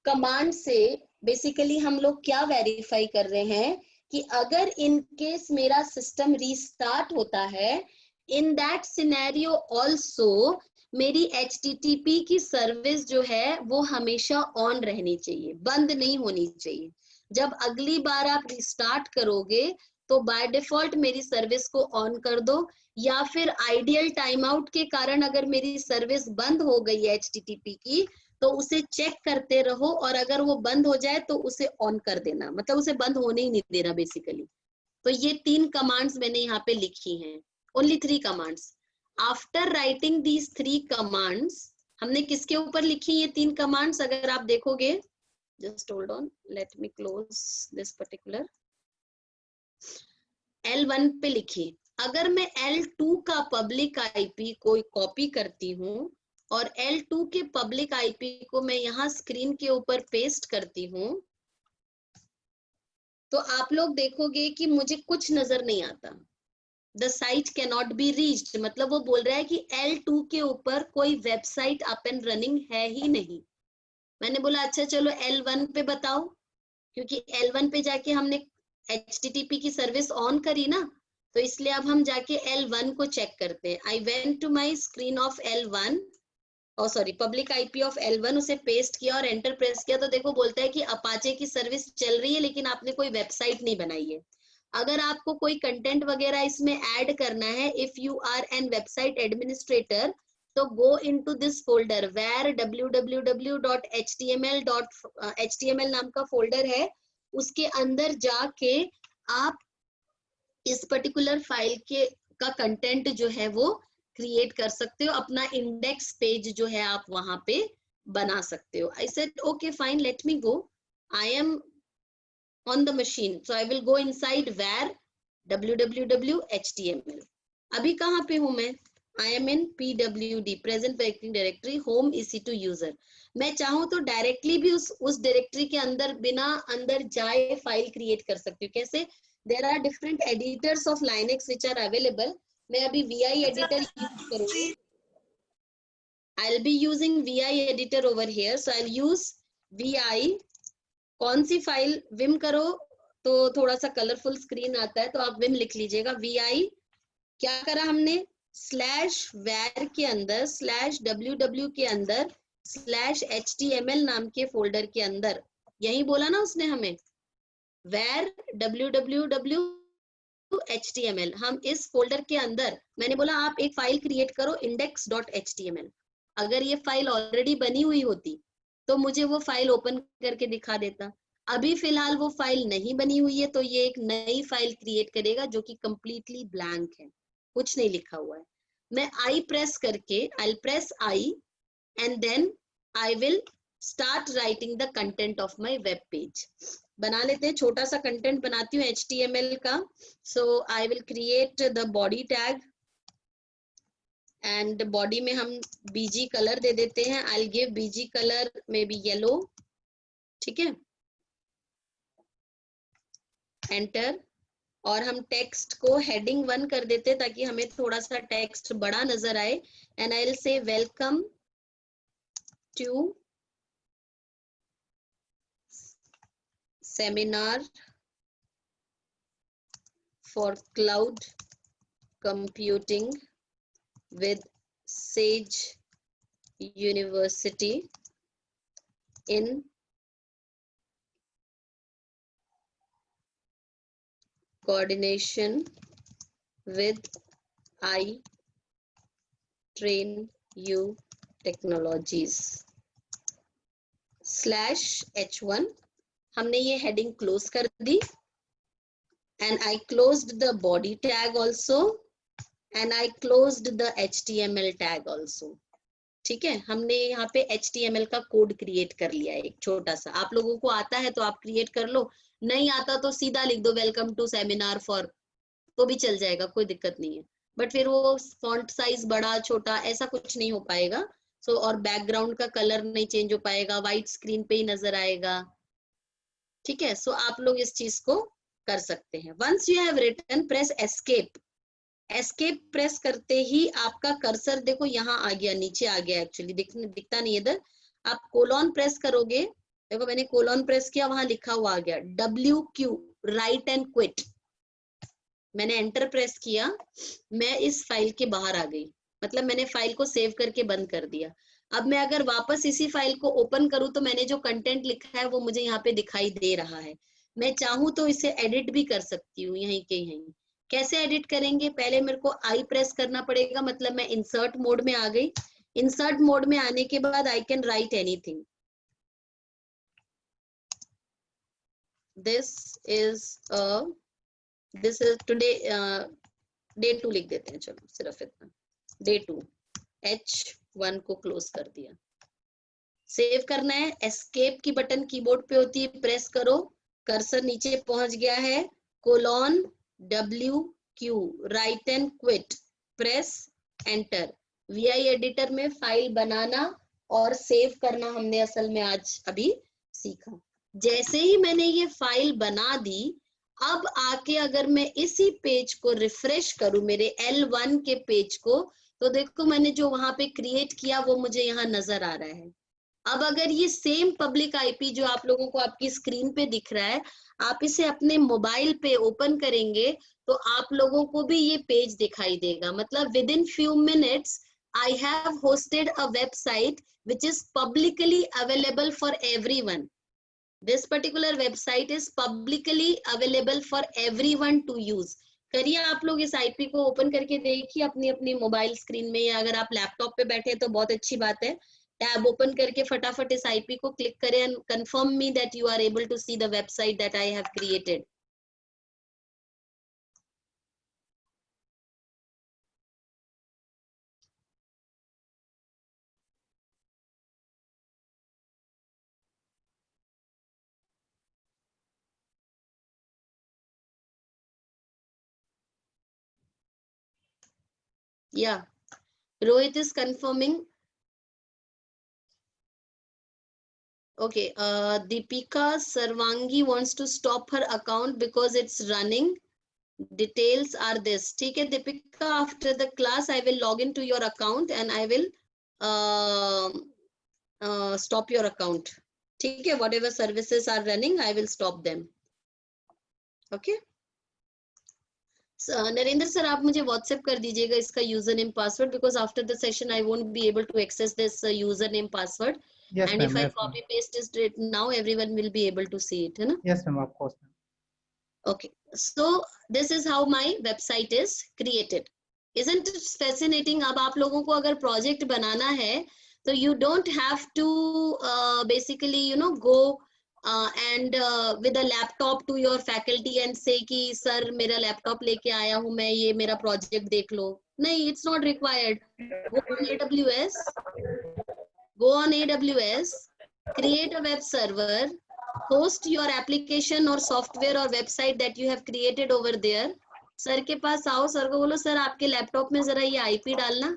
कमांड से बेसिकली हम लोग क्या वेरीफाई कर रहे हैं कि अगर इन केस मेरा सिस्टम रीस्टार्ट होता है, इन दैट सिनेरियो ऑल्सो मेरी HTTP की सर्विस जो है वो हमेशा ऑन रहनी चाहिए, बंद नहीं होनी चाहिए। जब अगली बार आप रिस्टार्ट करोगे तो बाय डिफॉल्ट मेरी सर्विस को ऑन कर दो, या फिर आइडियल टाइम आउट के कारण अगर मेरी सर्विस बंद हो गई है HTTP की तो उसे चेक करते रहो, और अगर वो बंद हो जाए तो उसे ऑन कर देना, मतलब उसे बंद होने ही नहीं देना बेसिकली। तो ये तीन कमांड्स मैंने यहाँ पे लिखी हैं, only 3 commands. After writing these 3 commands, हमने किसके ऊपर लिखी ये 3 कमांड्स अगर आप देखोगे, just hold on, let me close this particular. L1 पे लिखी। अगर मैं L2 का पब्लिक IP को कॉपी करती हूँ और L2 के पब्लिक IP को मैं यहाँ स्क्रीन के ऊपर पेस्ट करती हूँ, तो आप लोग देखोगे कि मुझे कुछ नजर नहीं आता। The site cannot be reached, मतलब वो बोल रहा है कि L2 के ऊपर कोई वेबसाइट अप एंड रनिंग है ही नहीं। मैंने बोला अच्छा चलो L1 पे बताओ, क्योंकि L1 पे जाके हमने HTTP की सर्विस ऑन करी ना, तो इसलिए अब हम जाके L1 को चेक करते हैं। I went to my screen of L1, sorry public IP of L1, उसे पेस्ट किया और एंटर प्रेस किया तो देखो बोलता है कि अपाचे की सर्विस चल रही है लेकिन आपने कोई वेबसाइट नहीं बनाई है। अगर आपको कोई कंटेंट वगैरह इसमें ऐड करना है, if you are an website administrator, तो go into this folder where www.html नाम का फोल्डर है, उसके अंदर जाके आप इस पर्टिकुलर फाइल के का कंटेंट जो है वो क्रिएट कर सकते हो, अपना इंडेक्स पेज जो है आप वहां पे बना सकते हो। I said okay fine, let me go, I am on the machine, so I will go inside where www.html। अभी कहाँ पे हूँ मैं? I am in PWD, present working directory, home EC2 user। मैं चाहूँ तो डायरेक्टली भी उस डायरेक्टरी के अंदर बिना अंदर जाए फाइल क्रिएट कर सकती हूँ। कैसे? There are different editors of Linux which are available। मैं अभी VI editor यूज करूँगी। I'll be using VI editor over here, so I'll use VI। कौन सी फाइल? विम करो तो थोड़ा सा कलरफुल स्क्रीन आता है, तो आप विम लिख लीजिएगा। VI क्या करा हमने, /var के अंदर /ww के अंदर /html नाम के फोल्डर के अंदर, यही बोला ना उसने हमें, where www.html, हम इस फोल्डर के अंदर, मैंने बोला आप एक फाइल क्रिएट करो index.html। अगर ये फाइल ऑलरेडी बनी हुई होती तो मुझे वो फाइल ओपन करके दिखा देता। अभी फिलहाल वो फाइल नहीं बनी हुई है, तो ये एक नई फाइल क्रिएट करेगा जो कि कंप्लीटली ब्लैंक है, कुछ नहीं लिखा हुआ है। मैं आई प्रेस करके, आई press I and then I will start writing the content of my web page. बना लेते हैं, छोटा सा कंटेंट बनाती हूँ HTML का. So I will create the body tag and body में हम BG color दे देते हैं. I'll give BG color maybe yellow. ठीक है, enter. और हम टेक्स्ट को हेडिंग 1 कर देते हैं ताकि हमें थोड़ा सा टेक्स्ट बड़ा नजर आए. And I'll say welcome to seminar for cloud computing with Sage University in coordination with I Train You Technologies /H1. हमने ये हेडिंग क्लोज कर दी. And I closed the body tag also and I closed the HTML tag also. ठीक है, हमने यहाँ पे HTML का code create कर लिया है एक छोटा सा. आप लोगों को आता है तो आप क्रिएट कर लो, नहीं आता तो सीधा लिख दो वेलकम टू सेमिनार फॉर, तो भी चल जाएगा, कोई दिक्कत नहीं है. बट फिर वो फॉन्ट साइज बड़ा छोटा ऐसा कुछ नहीं हो पाएगा. सो और बैकग्राउंड का कलर नहीं चेंज हो पाएगा, व्हाइट स्क्रीन पे ही नजर आएगा. ठीक है, सो आप लोग इस चीज को कर सकते हैं. Once you have written press escape. Escape press करते ही आपका कर्सर देखो यहाँ आ गया, नीचे आ गया. एक्चुअली दिखता नहीं इधर. आप कोलॉन प्रेस करोगे, देखो मैंने कोलॉन प्रेस किया, वहां लिखा हुआ आ गया WQ राइट एंड क्विट. मैंने एंटर प्रेस किया, मैं इस फाइल के बाहर आ गई, मतलब मैंने फाइल को सेव करके बंद कर दिया. अब मैं अगर वापस इसी फाइल को ओपन करूं तो मैंने जो कंटेंट लिखा है वो मुझे यहाँ पे दिखाई दे रहा है. मैं चाहूं तो इसे एडिट भी कर सकती हूँ यहीं के यहीं. कैसे एडिट करेंगे, पहले मेरे को आई प्रेस करना पड़ेगा, मतलब मैं इंसर्ट मोड में आ गई. इंसर्ट मोड में आने के बाद I can write anything. This is today day 2 लिख देते हैं, चलो सिर्फ इतना, डे 2. H1 को क्लोज कर दिया. सेव करना है, एस्केप की बटन कीबोर्ड पे होती है, प्रेस करो, कर्सर नीचे पहुंच गया है, colon WQ right and quit, press enter. VI editor में फाइल बनाना और सेव करना हमने असल में आज अभी सीखा. जैसे ही मैंने ये फाइल बना दी, अब आके अगर मैं इसी पेज को रिफ्रेश करूं, मेरे L1 के पेज को, तो देखो मैंने जो वहां पे क्रिएट किया वो मुझे यहाँ नजर आ रहा है. अब अगर ये सेम पब्लिक IP जो आप लोगों को आपकी स्क्रीन पे दिख रहा है, आप इसे अपने मोबाइल पे ओपन करेंगे तो आप लोगों को भी ये पेज दिखाई देगा. मतलब with in few minutes I have hosted a website which is publicly available for everyone. This particular website is publicly available for everyone to use. करिए आप लोग इस IP को ओपन करके देखिए अपनी अपनी मोबाइल स्क्रीन में, या अगर आप लैपटॉप पे बैठे तो बहुत अच्छी बात है. टैब ओपन करके फटाफट इस IP को क्लिक करें and confirm me that you are able to see the website that I have created. Yeah, Rohit is confirming. Okay, Deepika Sarvangi wants to stop her account because it's running. Details are this. ठीक है Deepika, after the class I will log into your account and I will stop your account. ठीक है, whatever services are running I will stop them. Okay. Narendra sir आप मुझे WhatsApp कर दीजिएगा इसका user name password, because after the session I won't be able to access this user name password. Yes, and ma'am. if I Yes, copy paste it now, everyone will be able to see it, है ना? yes, ma'am. Of course, ma'am. Okay, so this is how my website is created. Isn't it fascinating? अब आप लोगों को अगर project बनाना है तो you don't have to basically go and with a laptop to your faculty and say कि sir मेरा laptop लेके आया हूँ मैं, ये मेरा project देख लो. नहीं, it's not required. Go on AWS, create a web server, host your application or software or website that you have created over there. Sir के पास आओ, सर को बोलो सर आपके लैपटॉप में जरा ये आईपी डालना,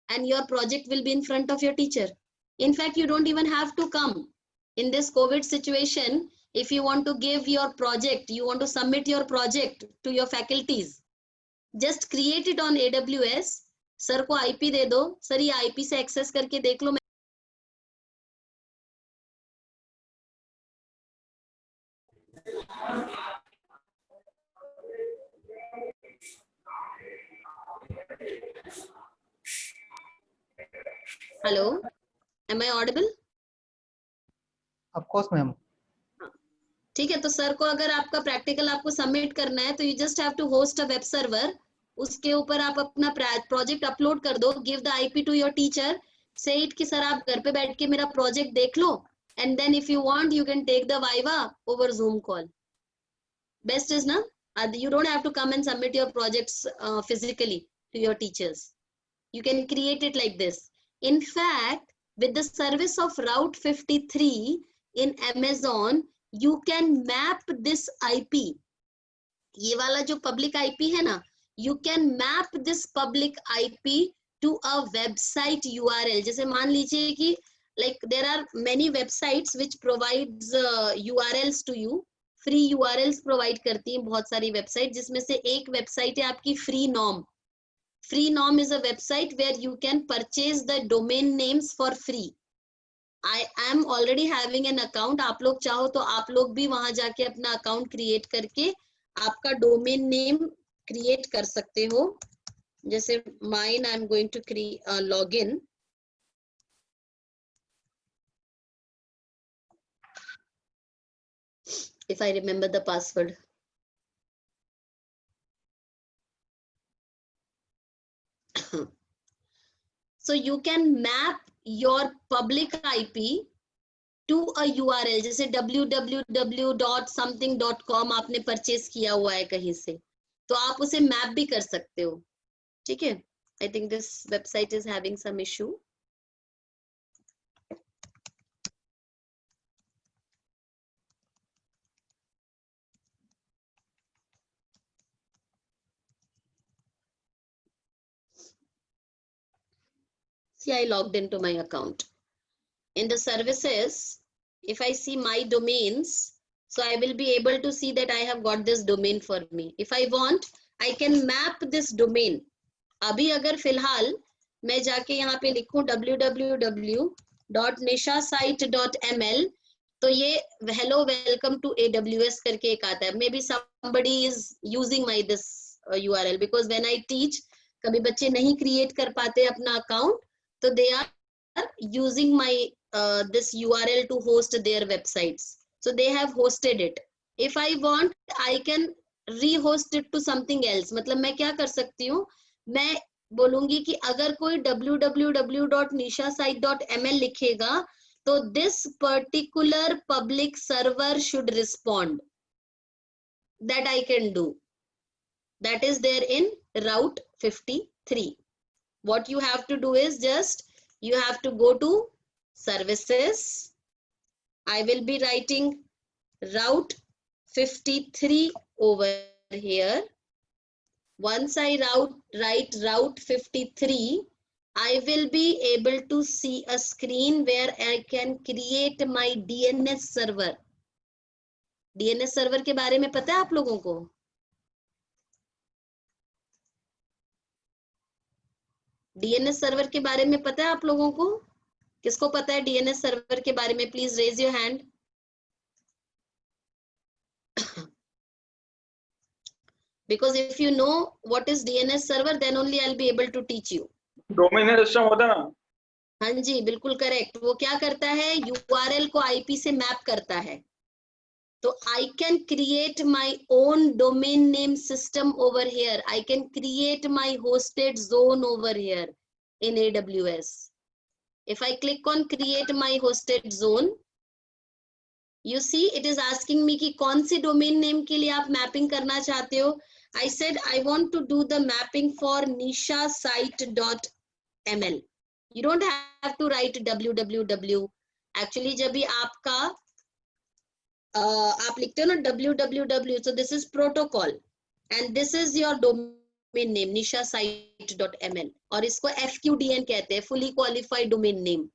and your project will be in front of your teacher. In fact, you don't even have to come. In this COVID situation, if you want to give your project, you want to submit your project to your faculties, just create it on AWS. Sir को IP दे दो, sir ये IP से access करके देख लो. Hello, am I audible? Of course, ma'am. ठीक है, तो sir को अगर आपका प्रैक्टिकल आपको सबमिट करना है तो you just have to host a web server. उसके ऊपर आप अपना प्रोजेक्ट अपलोड कर दो, give the IP to your teacher, say it कि सर आप घर पे बैठ के मेरा प्रोजेक्ट देख लो, and then if you want you can take the viva over Zoom call. Best is ना, you don't have to come and submit your projects physically to your teachers. You can create it like this. In fact, with the service of Route 53 in Amazon, you can map this IP. ये वाला जो public IP है ना, you can map this public IP to a website URL. जैसे मान लीजिए कि like there are many websites which provides URLs to you. Free URLs provide करती हैं बहुत सारी वेबसाइट, जिसमें से एक वेबसाइट है आपकी Freenom. Freenom is a website where you can purchase the domain names for free. I am already having an account. आप लोग चाहो तो आप लोग भी वहां जाके अपना अकाउंट क्रिएट करके आपका डोमेन नेम क्रिएट कर सकते हो. जैसे mine I am going to log in. If I remember the password. So you can map your public IP to a URL. जैसे www.something.com आपने परचेज किया हुआ है कहीं से, तो आप उसे मैप भी कर सकते हो. ठीक है, I think this website is having some issue. See, I logged into my account. In the services, if I see my domains, so I will be able to see that I have got this domain for me. If I want, I can map this domain. अभी अगर फिलहाल मैं जाके यहाँ पे लिखूं www.nishasite.ml, तो ये hello welcome to AWS करके एक आता है. Maybe somebody is using my this URL because when I teach, कभी बच्चे नहीं create कर पाते अपना account, तो they are using my this URL to host their websites. So they have hosted it. If I want, I can rehost it to something else. मतलब मैं क्या कर सकती हूँ, मैं बोलूंगी कि अगर कोई www.nishasite.ml लिखेगा तो this particular public server should respond. That I can do. That is there in Route 53. What you have to do is just you have to go to services. I will be writing Route 53 over here. Once I write Route 53, I will be able to see a screen where I can create my DNS server. DNS server के बारे में पता है आप लोगों को? DNS server के बारे में पता है आप लोगों को? किसको पता है DNS सर्वर के बारे में? Please raise your hand. Because if you know what is DNS server, then only I'll be able to teach you. Domain system होता है ना? हाँ जी, बिल्कुल करेक्ट. वो क्या करता है, URL को IP से मैप करता है. तो I can create my own domain name system over here. I can create my hosted zone over here in AWS. If I click on create my hosted zone, You see, it is asking me कि कौन सी domain name के लिए आप mapping करना चाहते हो. I said I want to do the mapping for nishasite.ml. You don't have to write www. Actually, जब भी आपका आप लिखते हो ना www, so this is protocol and this is your domain name nishasite.ml और इसको FQDN कहते हैं, fully qualified domain name.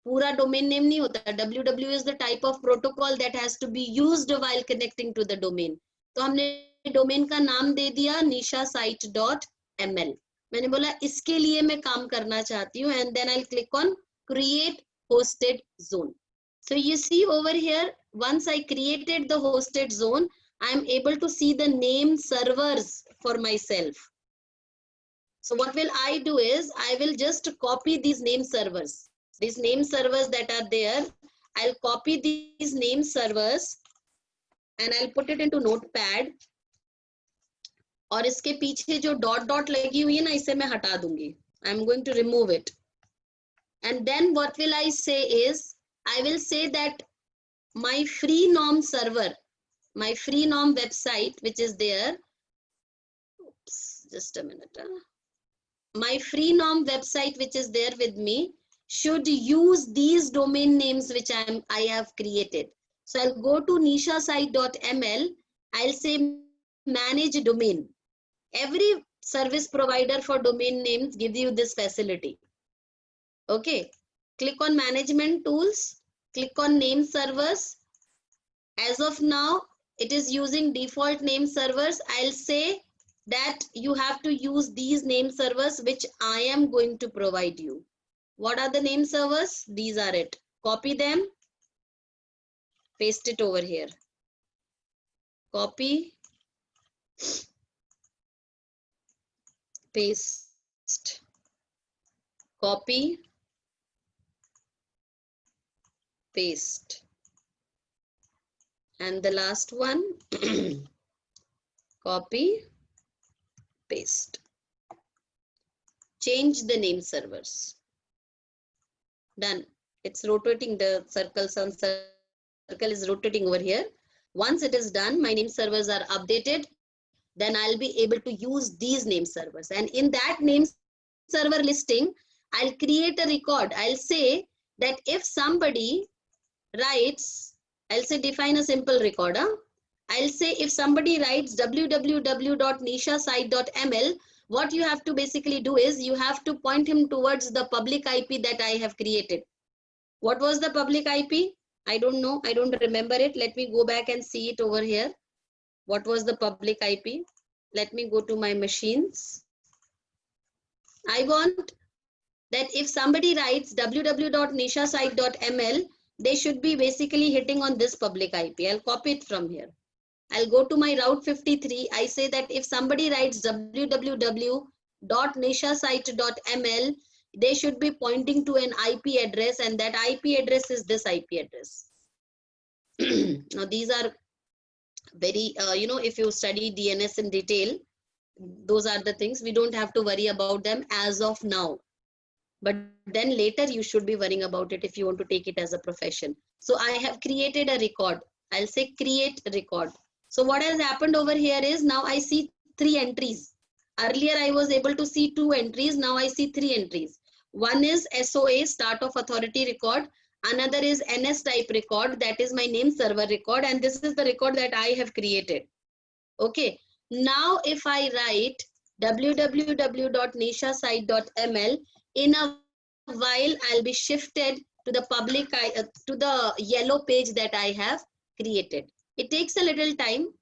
पूरा domain name नहीं होता. www is the type of protocol that has to be used while connecting to the domain. तो हमने domain का नाम दे दिया nishasite.ml. मैंने बोला इसके लिए मैं काम करना चाहती हूँ and then I'll click on create hosted zone. So you see over here, once I created the hosted zone, I am able to see the name servers for myself. So what will I do is, I will just copy these name servers. These name servers that are there, I'll copy these name servers and I'll put it into notepad. और इसके पीछे जो dot dot लगी हुई है ना, इसे मैं हटा दूंगी. I'm going to remove it. And then what will I say is, I will say that my free norm server, my free norm website, which is there. Oops, just a minute. My free norm website, which is there with me, should use these domain names which I have created. So I'll go to nishasite.ml. I'll say manage domain. Every service provider for domain names gives you this facility. Okay. Click on management tools. Click on name servers. As of now, it is using default name servers. I'll say that you have to use these name servers which I am going to provide you. What are the name servers? These are it. Copy them. Paste it over here. Copy. Paste. Copy. Paste. And the last one, copy, paste. Change the name servers. Done. It's rotating, the circle is rotating over here. Once it is done, my name servers are updated. Then I'll be able to use these name servers. And in that name server listing, I'll create a record. I'll say that if somebody writes, I'll say define a simple record. I'll say if somebody writes www.nishasite.ml, what you have to basically do is you have to point him towards the public IP that I have created. What was the public IP? I don't know. I don't remember it. Let me go back and see it over here. What was the public IP? Let me go to my machines. I want that if somebody writes www.nishasite.ml, they should be basically hitting on this public IP. I'll copy it from here. I'll go to my Route 53. I say that if somebody writes www.nishasite.ml, they should be pointing to an IP address, and that IP address is this IP address. Now these are very, if you study DNS in detail, those are the things. We don't have to worry about them as of now. But then later you should be worrying about it if you want to take it as a profession. So I have created a record. I'll say create record. So what has happened over here is now I see 3 entries. Earlier I was able to see 2 entries. Now I see 3 entries. One is SOA, start of authority record. Another is NS type record. That is my name server record. And this is the record that I have created. Okay. Now if I write www.nishasite.ml, in a while I'll be shifted to the public to the yellow page that I have created. It takes a little time,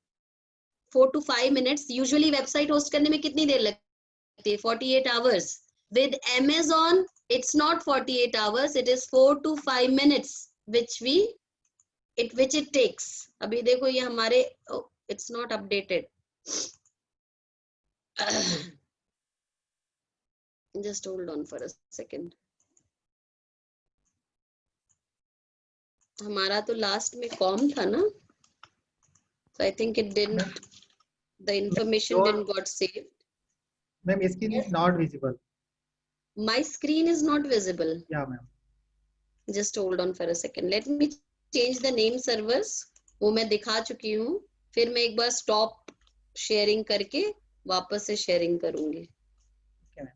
4 to 5 minutes. Usually website host करने में कितनी देर लगती है? 48 hours. With Amazon, it's not 48 hours. It is 4 to 5 minutes, which it takes. अभी देखो ये हमारे, oh, it's not updated. Just hold on for a second. हमारा तो last में com था ना? So I think it didn't, the information didn't got saved. Ma'am, screen is not visible. My screen is not visible. Yeah, ma'am. Just hold on for a second. Let me change the name servers, वो मैं दिखा चुकी हूँ. फिर मैं एक बार stop sharing करके वापस से sharing करूंगी. Okay, ma'am.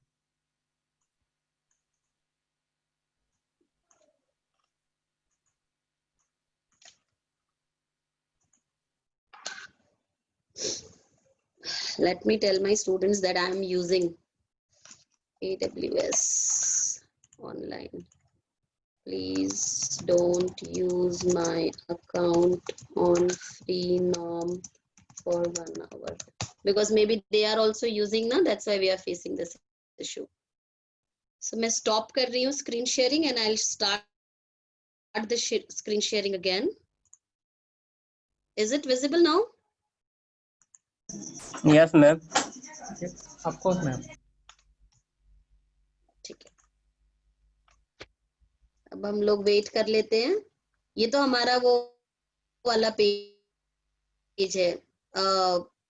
Let me tell my students that I am using AWS online. Please don't use my account on Freenom for 1 hour. Because maybe they are also using now, that's why we are facing this issue. So मैं stop कर रही हूँ screen sharing and I'll start the screen sharing again. Is it visible now? Yes, ma'am. Yes, of course, ma'am. ठीक है. अब हम लोग wait कर लेते हैं. ये तो हमारा वो वाला पेज है,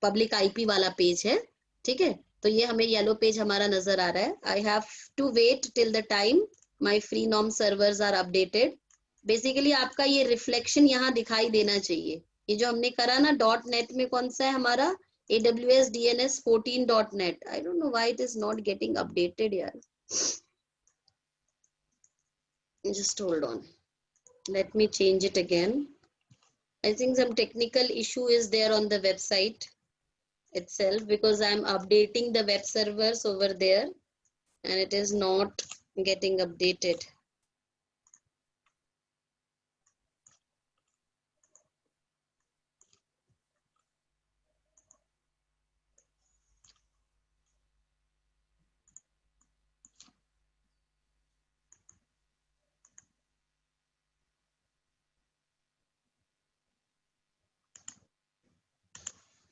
पब्लिक आईपी वाला पेज है. ठीक है, तो ये हमें येलो पेज हमारा नजर आ रहा है. I have to wait till the time my Freenom servers are updated. Basically आपका ये रिफ्लेक्शन यहाँ दिखाई देना चाहिए. ये जो हमने करा ना .net में, कौन सा है हमारा AWS DNS 14.net. I don't know why it is not getting updated यार. Just hold on. Let me change it again. I think some technical issue is there on the website itself because I'm updating the web servers over there and it is not getting updated.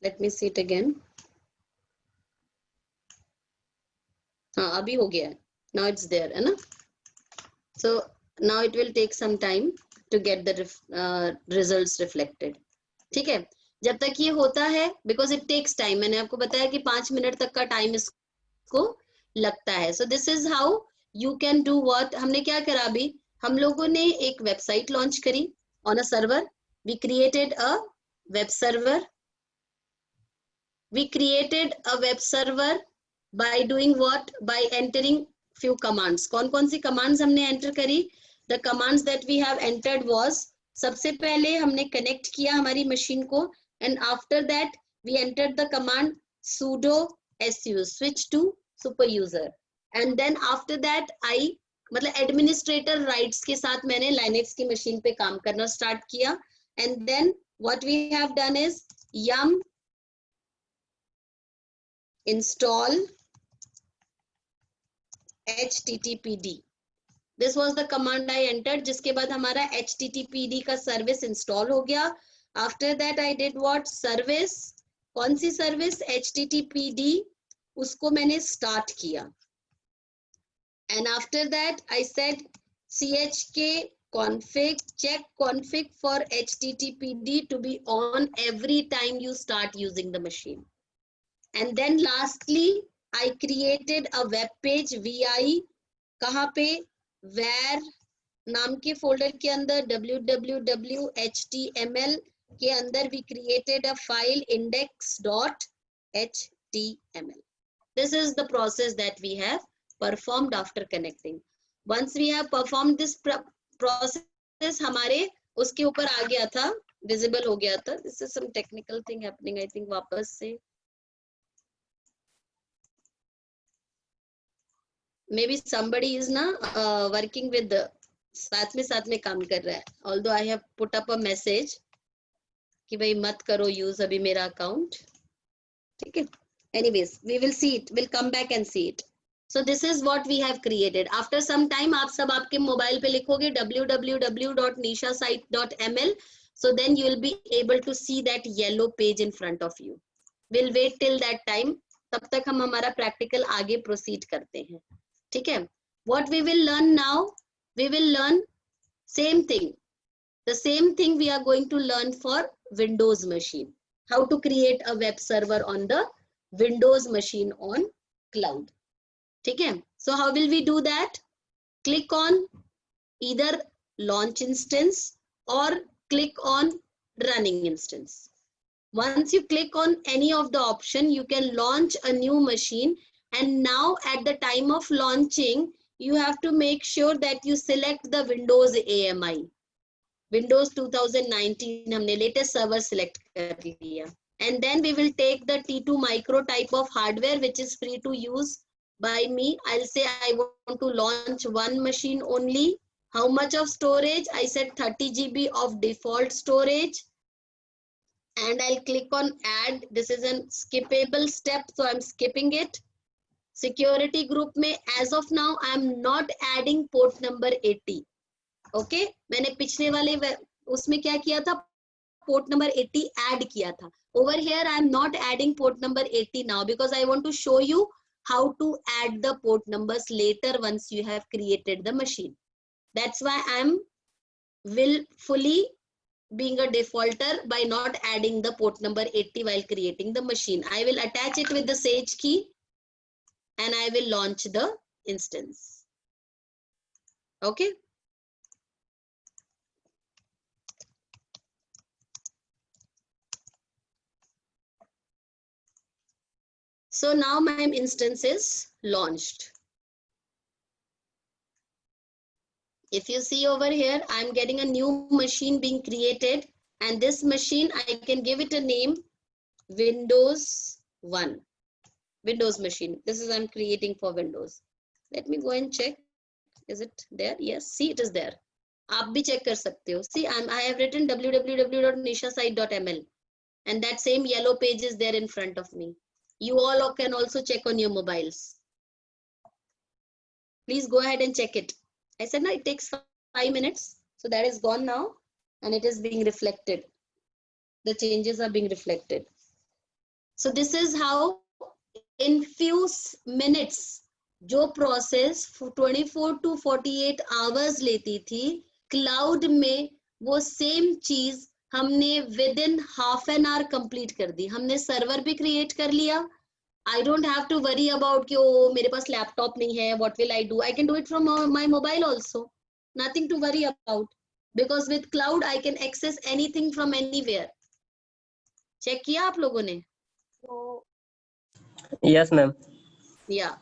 Let me see it again. हाँ, अभी हो गया है. Now it's there, है ना? So now it will take some time to get the results reflected. ठीक है, जब तक ये होता है, because it takes time. मैंने आपको बताया कि 5 मिनट तक का टाइम इसको लगता है. So this is how you can do what. हमने क्या करा अभी, हम लोगों ने एक वेबसाइट लॉन्च करी on a server. We created a web server. We created a web server by doing what? By entering few commands. कौन सी commands हमने enter करी? The commands that we have entered was, सबसे पहले हमने connect किया हमारी machine को, and after that we entered the command sudo su, switch to super user, and then after that I मतलब administrator rights के साथ मैंने Linux की machine पे काम करना start किया, and then what we have done is yum install httpd. This was the command I entered, जिसके बाद हमारा httpd का service install हो गया. After that I did what? Service. कौन सी service? httpd. उसको मैंने start किया. And after that I said chk config, check config for httpd to be on every time you start using the machine. And then lastly I created a web page vi. कहाँ पे? where नाम के folder के अंदर www.html के अंदर we created a file index.html. This is the process that we have performed after connecting. Once we have performed this process, हमारे उसके ऊपर आ गया था, visible हो गया था. This is some technical thing happening, I think. वापस से maybe somebody is na working with the साथ में काम कर रहा है. Although I have put up a message कि भाई मत करो use अभी मेरा account. ठीक है. Anyways, we will see it. We'll come back and see it. So this is what we have created. After some time आप सब आपके मोबाइल पे लिखोगे www.nishasite.ml. So then you will be able to see that yellow page in front of you. We'll wait till that time. तब तक हम हमारा practical आगे proceed करते हैं. ठीक है. What we will learn now, we will learn same thing. The same thing we are going to learn for Windows machine. How to create a web server on the Windows machine on cloud. ठीक है. So how will we do that? Click on either launch instance or click on running instance. Once you click on any of the option, you can launch a new machine. And now at the time of launching, you have to make sure that you select the Windows AMI. Windows 2019 हमने latest server select कर लिया. And then we will take the T2 micro type of hardware which is free to use by me. I'll say I want to launch one machine only. How much of storage? I said 30 GB of default storage. And I'll click on add. This is a skippable step, so I'm skipping it. Security group में as of now I'm not adding port number 80. Okay, मैंने पिछले वाले उसमें क्या किया था, port number 80 add किया था. Over here I am not adding port number 80 now because I want to show you how to add the port numbers later once you have created the machine. That's why I'm willfully being a defaulter by not adding the port number 80 while creating the machine. I will attach it with the Sage key and I will launch the instance. Okay. So now my instance is launched. If you see over here, I'm getting a new machine being created, and this machine, I can give it a name, Windows 1. Windows machine. This is I'm creating for Windows. Let me go and check. Is it there? Yes, see, it is there. आप भी check कर सकते हो. See, I have written www.nishasite.ml, and that same yellow page is there in front of me. You all can also check on your mobiles. Please go ahead and check it. I said, no, it takes 5 minutes. So that is gone now and it is being reflected. The changes are being reflected. So this is how in few minutes, जो process 24 to 48 hours लेती थी, cloud में वो same चीज हमने within half an hour complete कर दी. हमने server भी create कर लिया. I don't have to worry about कि ओ मेरे पास laptop नहीं है, what will I do? I can do it from my mobile also. Nothing to worry about. Because with cloud, I can access anything from anywhere. Check किया आप लोगों ने? Yes, ma'am. Yeah.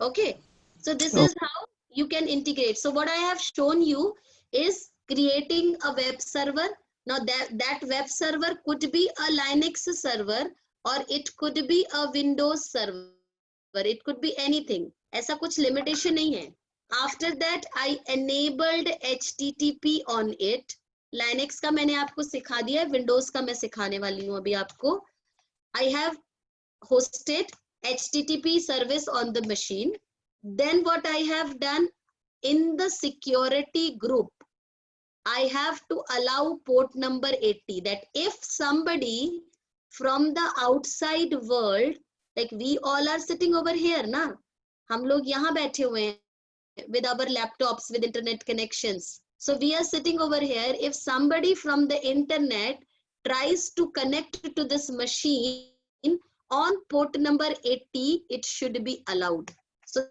Okay. So this is how you can integrate. So what I have shown you is creating a web server. Now that web server could be a Linux server or it could be a Windows server. It could be anything. ऐसा कुछ limitation नहीं है. After that, I enabled HTTP on it. Linux का मैंने आपको सिखा दिया है. Windows का मैं सिखाने वाली हूँ अभी आपको. I have hosted HTTP service on the machine. Then what I have done in the security group, I have to allow port number 80, that if somebody from the outside world, like we all are sitting over here ना, हम लोग यहाँ बैठे हुए हैं with our laptops with internet connections. So we are sitting over here. If somebody from the internet tries to connect to this machine on port number 80, it should be allowed. So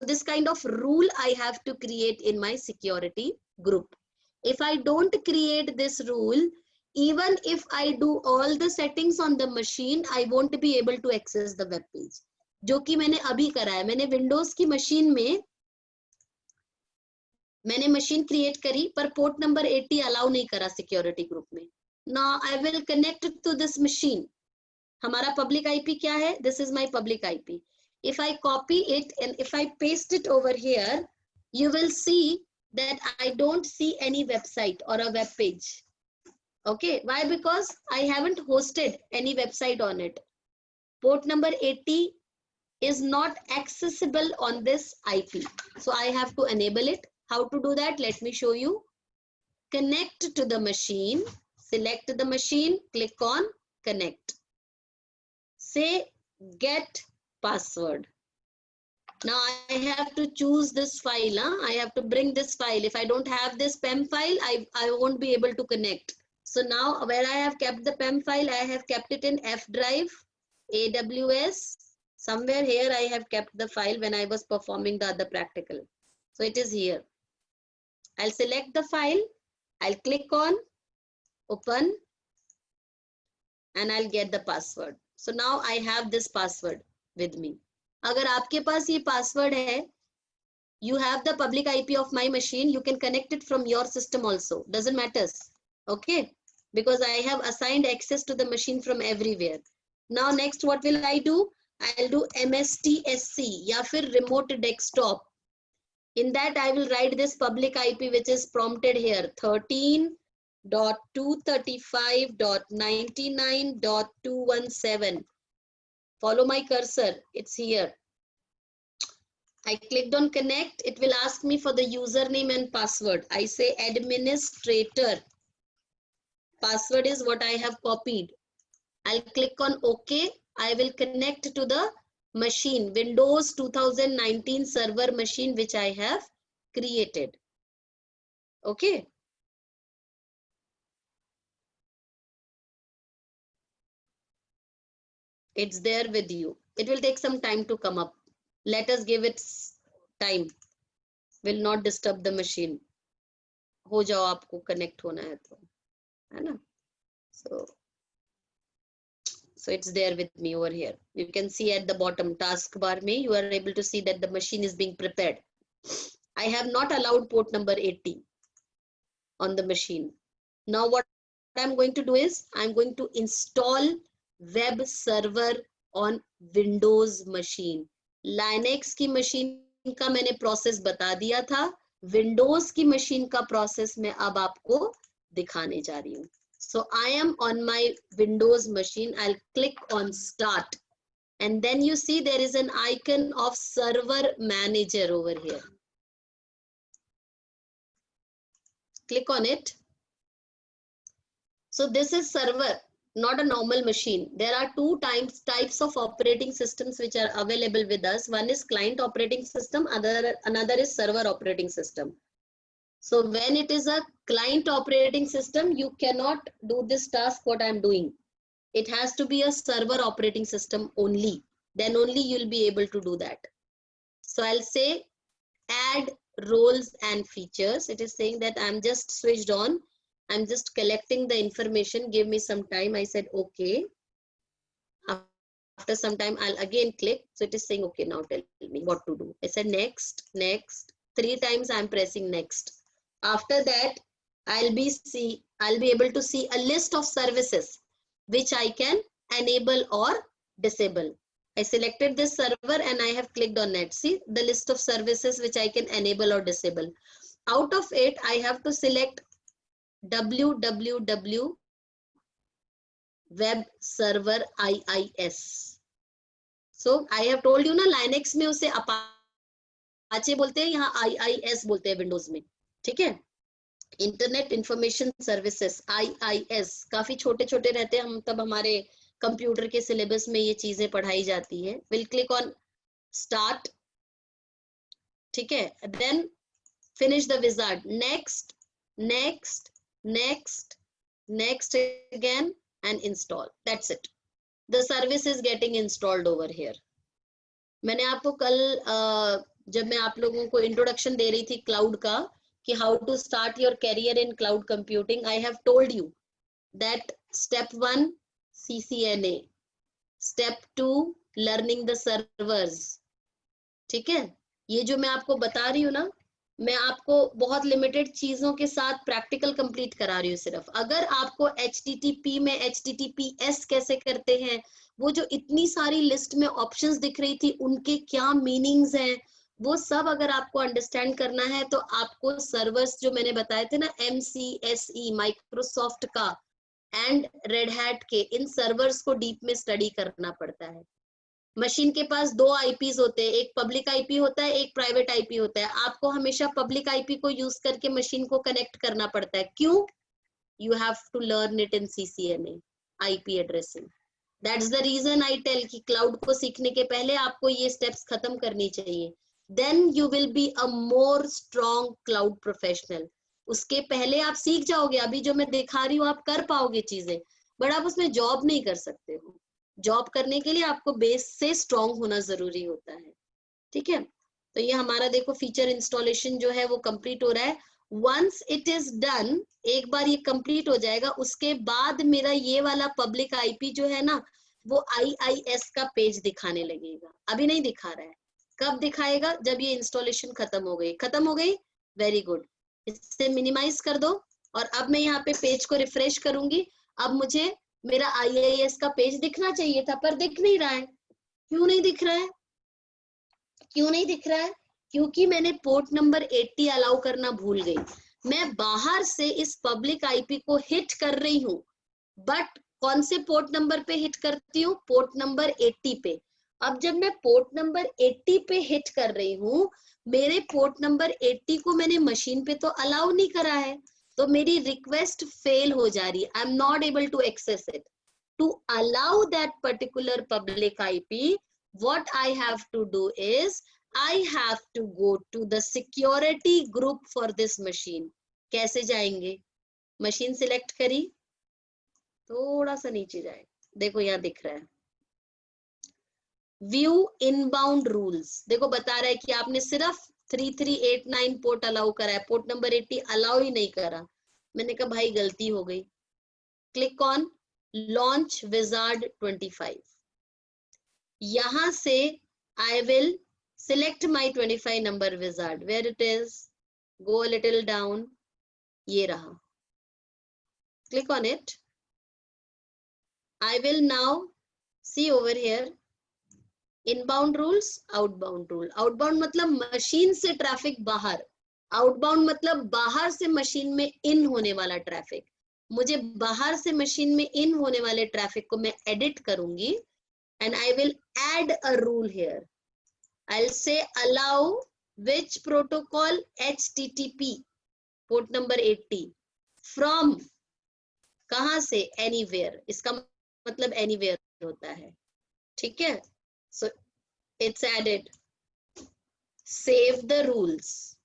this kind of rule I have to create in my security group. If I don't create this rule, even if I do all the settings on the machine, I won't be able to access the web page. जो कि मैंने अभी करा है. मैंने Windows की machine में मैंने मशीन क्रिएट करी पर पोर्ट नंबर 80 अलाउ नहीं करा सिक्योरिटी ग्रुप में. Now I will connect to this machine. हमारा पब्लिक आईपी क्या है? This is my public IP. If I copy it and if I paste it over here, you will see that I don't see any website or a web page. Okay, why? Because I haven't hosted any website on it. Port number 80 is not accessible on this IP. So I have to enable it. How to do that? Let me show you. Connect to the machine. Select the machine. Click on connect. Say get password. Now I have to choose this file. I have to bring this file. If I don't have this PEM file, I won't be able to connect. So now where I have kept the PEM file, I have kept it in F drive, AWS. Somewhere here I have kept the file when I was performing the other practical. So it is here. I'll select the file I'll click on open and I'll get the password. So now I have this password with me. अगर आपके पास ये password है, you have the public IP of my machine, you can connect it from your system also. Doesn't matter. Okay. Because I have assigned access to the machine from everywhere. Now next what will I do? I'll do MSTSC या फिर remote desktop. In that I will write this public IP which is prompted here 13.235.99.217. Follow my cursor, it's here. I clicked on connect, it will ask me for the username and password. I say administrator. Password is what I have copied. I'll click on OK. I will connect to the machine, Windows 2019 server machine, which I have created. Okay. It's there with you. It will take some time to come up. Let us give it time. Will not disturb the machine. हो जाओ आपको connect होना है तो, है ना? So it's there with me over here. You can see at the bottom taskbar me, you are able to see that the machine is being prepared. I have not allowed port number 80 on the machine. Now what I'm going to do is I'm going to install web server on Windows machine. Linux की machine का मैंने process बता दिया था. Windows की machine का process मैं अब आपको दिखाने जा रही हूँ. So I am on my Windows machine. I'll click on start. And then you see there is an icon of server manager over here. Click on it. So this is server, not a normal machine. There are two types of operating systems which are available with us. One is client operating system, another is server operating system. So when it is a client operating system, you cannot do this task what I'm doing. It has to be a server operating system only. Then only you'll be able to do that. So I'll say add roles and features. It is saying that I'm just switched on. I'm just collecting the information. Give me some time. I said, okay. After some time, I'll again click. So it is saying, okay, now tell me what to do. I said, next, next. 3 times I'm pressing next. After that, I'll be able to see a list of services which I can enable or disable. I selected this server and I have clicked on it. See the list of services which I can enable or disable. Out of it, I have to select www web server IIS. So I have told you ना Linux में उसे Apache बोलते हैं, यहाँ IIS बोलते हैं Windows में. ठीक है? इंटरनेट इंफॉर्मेशन सर्विसेज IIS काफी छोटे छोटे रहते हैं, हम तब हमारे कंप्यूटर के सिलेबस में ये चीजें पढ़ाई जाती है. Will click on start. ठीक है? Then finish the wizard. Next next next next again and install. That's it. The service is getting installed over here. मैंने आपको कल जब मैं आप लोगों को इंट्रोडक्शन दे रही थी क्लाउड का कि how to start your career in cloud computing, I have told you that step 1 CCNA, step 2 learning the servers. ठीक है? ये जो मैं आपको बता रही हूँ ना, मैं आपको बहुत लिमिटेड चीजों के साथ प्रैक्टिकल कंप्लीट करा रही हूँ सिर्फ. अगर आपको HTTP में HTTPS कैसे करते हैं, वो जो इतनी सारी लिस्ट में ऑप्शंस दिख रही थी, उनके क्या मीनिंग्स हैं, वो सब अगर आपको अंडरस्टैंड करना है तो आपको सर्वर्स जो मैंने बताए थे ना, MCSE माइक्रोसॉफ्ट का एंड रेड हैट के, इन सर्वर्स को डीप में स्टडी करना पड़ता है. मशीन के पास 2 IPs होते हैं, एक पब्लिक IP होता है, एक प्राइवेट IP होता है. आपको हमेशा पब्लिक IP को यूज करके मशीन को कनेक्ट करना पड़ता है. क्यों? You have to learn it in CCNA IP addressing. That's the reason I tell कि क्लाउड को सीखने के पहले आपको ये स्टेप्स खत्म करनी चाहिए. Then you will be a more strong cloud professional. उसके पहले आप सीख जाओगे. अभी जो मैं दिखा रही हूँ आप कर पाओगे चीजें, बट आप उसमें जॉब नहीं कर सकते हो. जॉब करने के लिए आपको बेस से स्ट्रांग होना जरूरी होता है. ठीक है? तो ये हमारा देखो फीचर इंस्टॉलेशन जो है वो कंप्लीट हो रहा है. वंस इट इज डन, एक बार ये कंप्लीट हो जाएगा, उसके बाद मेरा ये वाला पब्लिक आईपी जो है ना, वो IIS का पेज दिखाने लगेगा। अभी नहीं दिखा रहा है, कब दिखाएगा? जब ये इंस्टॉलेशन खत्म हो गई। खत्म हो गई, वेरी गुड, इससे मिनिमाइज कर दो। और अब मैं यहाँ पे पेज को रिफ्रेश करूंगी। अब मुझे मेरा IIS का पेज दिखना चाहिए था, पर दिख नहीं रहा है। क्यों नहीं दिख रहा है? क्यों नहीं दिख रहा है? क्योंकि मैंने पोर्ट नंबर 80 अलाउ करना भूल गई। मैं बाहर से इस पब्लिक आईपी को हिट कर रही हूँ, बट कौन से पोर्ट नंबर पे हिट करती हूँ? पोर्ट नंबर 80 पे। अब जब मैं पोर्ट नंबर 80 पे हिट कर रही हूँ, मेरे पोर्ट नंबर 80 को मैंने मशीन पे तो अलाउ नहीं करा है, तो मेरी रिक्वेस्ट फेल हो जा रही है। I am not able to access it. To allow that particular public IP, what I have to do is I have to go to the security group for this machine. कैसे जाएंगे? Machine select करी, थोड़ा सा नीचे जाए, देखो यहाँ दिख रहा है व्यू इनबाउंड रूल्स। देखो बता रहा है कि आपने सिर्फ 3389 पोर्ट अलाउ करा है, पोर्ट नंबर 80 अलाउ ही नहीं करा। मैंने कहा भाई गलती हो गई। Click on launch wizard 25। यहां से I will select my 25 number wizard. Where it is? Go a little down. ये रहा. Click on it. I will now see over here inbound rules, outbound rule. Outbound मतलब machine से traffic बाहर, outbound मतलब बाहर से मशीन में इन होने वाला ट्रैफिक। मुझे बाहर से मशीन में इन होने वाले ट्रैफिक को मैं एडिट करूंगी, and I will add a rule here. I'll say allow which protocol? HTTP port number 80 from कहां से? anywhere। इसका मतलब anywhere होता है, ठीक है? So it's added। Save the rules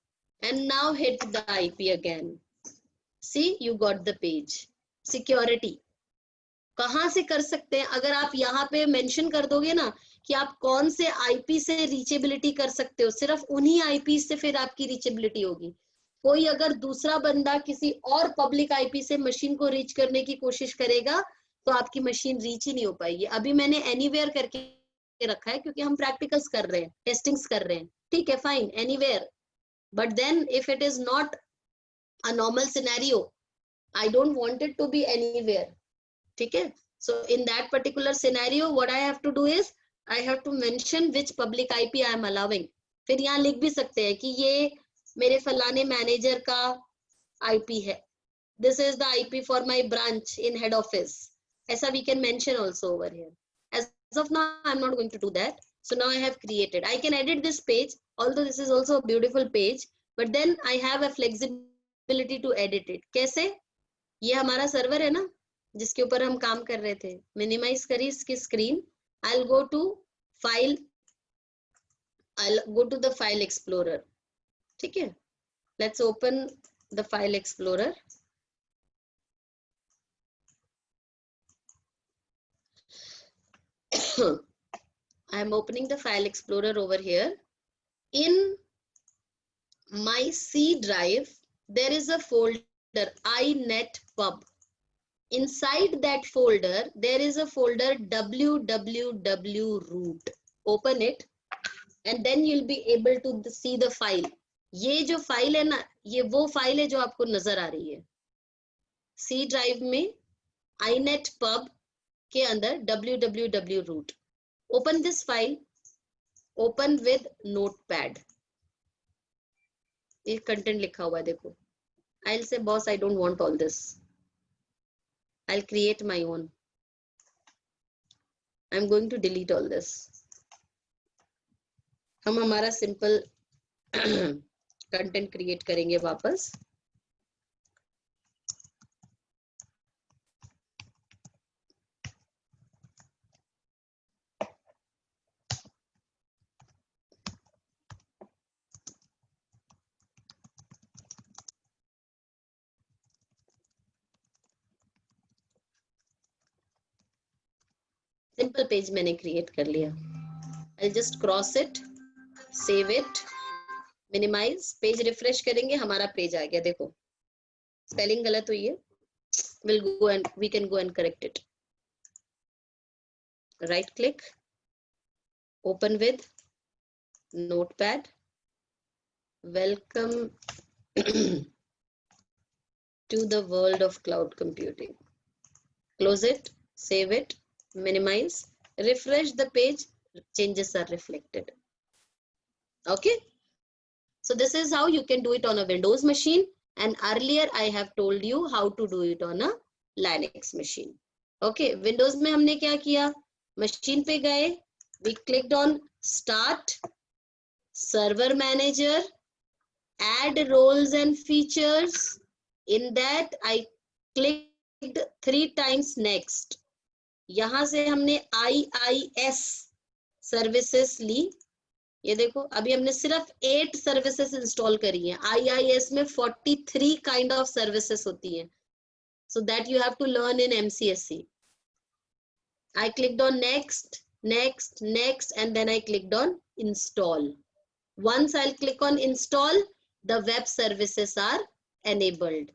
and now hit the IP again। See, you got the page। Security कहां से कर सकते हैं? अगर आप यहाँ पे मेंशन कर दोगे ना कि आप कौन से आईपी से रीचेबिलिटी कर सकते हो, सिर्फ उन्हीं आईपी से फिर आपकी रीचेबिलिटी होगी। कोई अगर दूसरा बंदा किसी और पब्लिक आईपी से मशीन को रीच करने की कोशिश करेगा तो आपकी मशीन रीच ही नहीं हो पाएगी। अभी मैंने एनीवेयर करके रखा है क्योंकि हम प्रैक्टिकल्स कर रहे हैं, टेस्टिंग्स कर रहे हैं, ठीक है, fine, anywhere. But then if it is not a normal scenario, I don't want it to be anywhere, ठीक है? So in that particular scenario, what I have to do is I have to mention which public IP I am allowing। फिर यहाँ लिख भी सकते हैं कि ये मेरे फलाने मैनेजर का IP है, this is the IP for my branch in head office। ऐसा we can mention also over here। As of now, I'm not going to do that। So now I have created, I can edit this page, although this is also a beautiful page, but then I have a flexibility to edit it। कैसे? ये हमारा server है ना जिसके ऊपर हम काम कर रहे थे। मिनिमाइज करी इसकी screen. I'll go to file, I'll go to the file explorer, ठीक है? Let's open the file explorer। I am opening the file explorer over here। In my C drive there is a folder inetpub। Inside that folder there is a folder www root। Open it and then you'll be able to see the file। ये जो file है ना, ये वो file है जो आपको नजर आ रही है सी ड्राइव में inetpub के अंदर www root। Open this file, open with notepad। ये कंटेंट लिखा हुआ है देखो। I'll say boss I don't want all this, I'll create my own। I'm going to delete all this। हम हमारा सिंपल कंटेंट क्रिएट करेंगे वापस। सिंपल पेज मैंने क्रिएट कर लिया। I'll just cross it, save it minimize, page refresh करेंगे, हमारा page आ गया. देखो स्पेलिंग गलत हुई है. We'll go and we can go and correct it. Right click, open with Notepad. Welcome to the world of cloud computing. Close it, save it, minimize, refresh the page, changes are reflected. Okay. So this is how you can do it on a Windows machine. And earlier I have told you how to do it on a Linux machine. Okay, Windows में हमने क्या किया? Machine पे गए, we clicked on Start, Server Manager, Add Roles and Features. In that I clicked 3 times Next. यहाँ से हमने IIS services ली. ये देखो अभी हमने सिर्फ 8 सर्विसेज इंस्टॉल करी हैं. IIS में 43 काइंड ऑफ सर्विसेज होती हैं. So that you have to learn in MCSE. I clicked on next, next, next, and then I clicked on install. Once I'll click on install, the web services are enabled.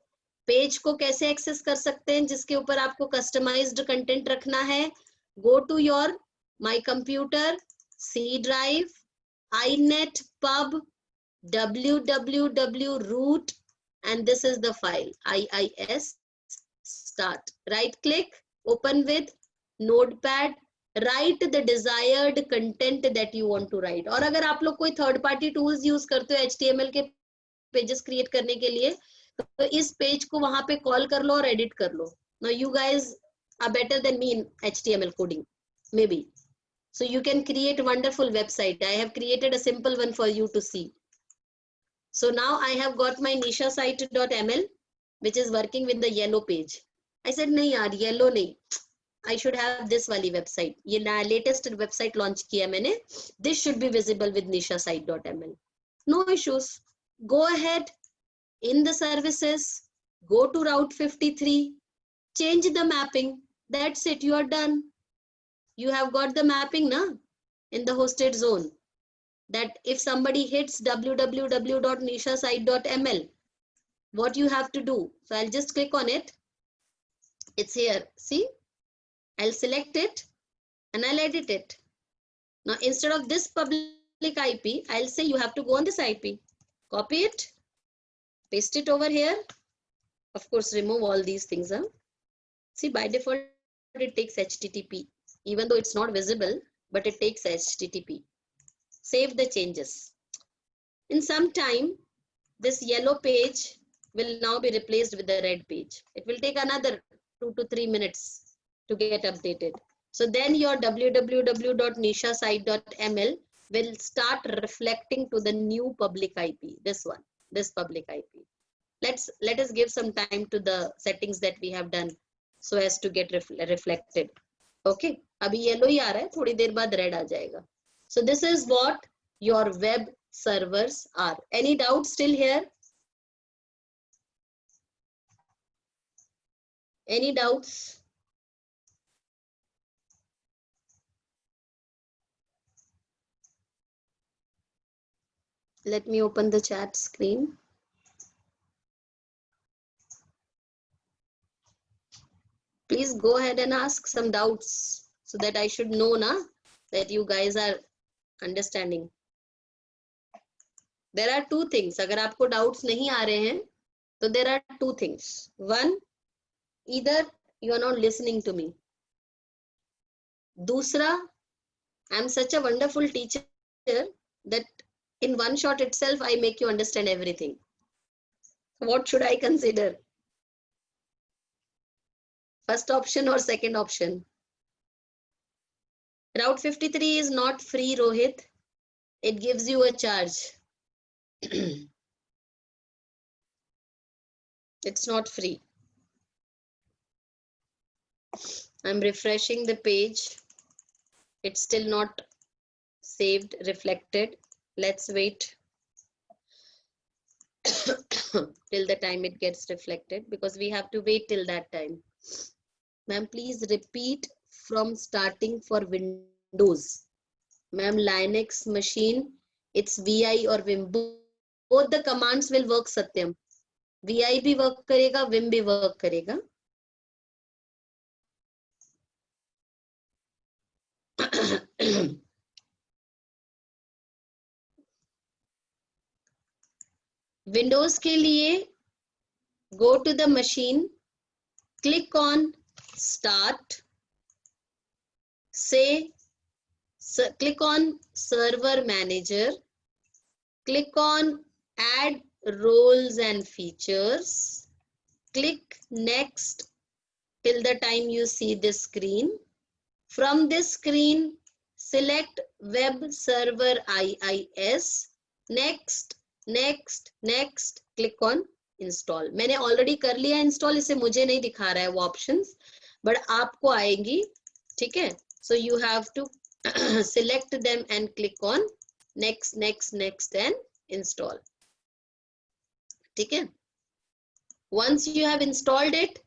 Page को कैसे access कर सकते हैं? जिसके ऊपर आपको customised content रखना है, go to your my computer, C drive, inet pub, www root, and this is the file IIS start. Right click, open with Notepad, write the desired content that you want to write. और अगर आप लोग कोई third party tools use करते हो HTML के pages create करने के लिए, तो इस पेज को वहां पे कॉल कर लो और एडिट कर लो. Now you guys are better than me in HTML coding, maybe. So you can create a wonderful website. I have created a simple one for you to see. So now I have got my nishasite.ml, which is working with the yellow page. I said, नहीं यार, yellow नहीं. I should have this वाली website. ये latest website launch किया मैंने. This should be visible with nishasite.ml. No issues. Go ahead in the services, go to Route 53, change the mapping. That's it. You are done. You have got the mapping na, in the hosted zone. That if somebody hits www.nishasite.ml, what you have to do. So I'll just click on it. It's here. See, I'll select it and I'll edit it. Now, instead of this public IP, I'll say you have to go on this IP. Copy it, paste it over here. Of course, remove all these things. Huh? See, by default, it takes HTTP. Even though it's not visible, but it takes HTTP. Save the changes. In some time, this yellow page will now be replaced with the red page. It will take another 2 to 3 minutes to get updated. So then your www.nishasite.ml will start reflecting to the new public IP, this one, this public IP. Let us give some time to the settings that we have done so as to get reflected. Okay, अभी yellow ही आ रहा है, थोड़ी देर बाद red आ जाएगा. So this is what your web servers are. Any doubt still here? Any doubts? Let me open the chat screen. Please go ahead and ask some doubts so that I should know na, that you guys are understanding. There are two things. अगर आपको doubts नहीं आ रहे हैं, तो there are two things. One, either you are not listening to me. दूसरा, I am such a wonderful teacher that in one shot itself I make you understand everything. What should I consider? First option or second option? Route 53 is not free, Rohit. It gives you a charge. It's not free. I'm refreshing the page. It's still not saved, reflected. Let's wait till the time it gets reflected, because we have to wait till that time. Ma'am, please repeat from starting for Windows. Ma'am, Linux machine, it's VI or Vim. both the commands will work Satyam. VI भी work करेगा, Vim भी work करेगा. Windows के लिए go to the machine, click on start, click on server manager, click on add roles and features, click next till the time you see this screen. From this screen, select web server IIS, next, click on install. मैंने already कर लिया install, इसे मुझे नहीं दिखा रहा है वो options, but आपको आएंगी, ठीक है? So you have to select them and click on next and install. ठीक है? Once you have installed it,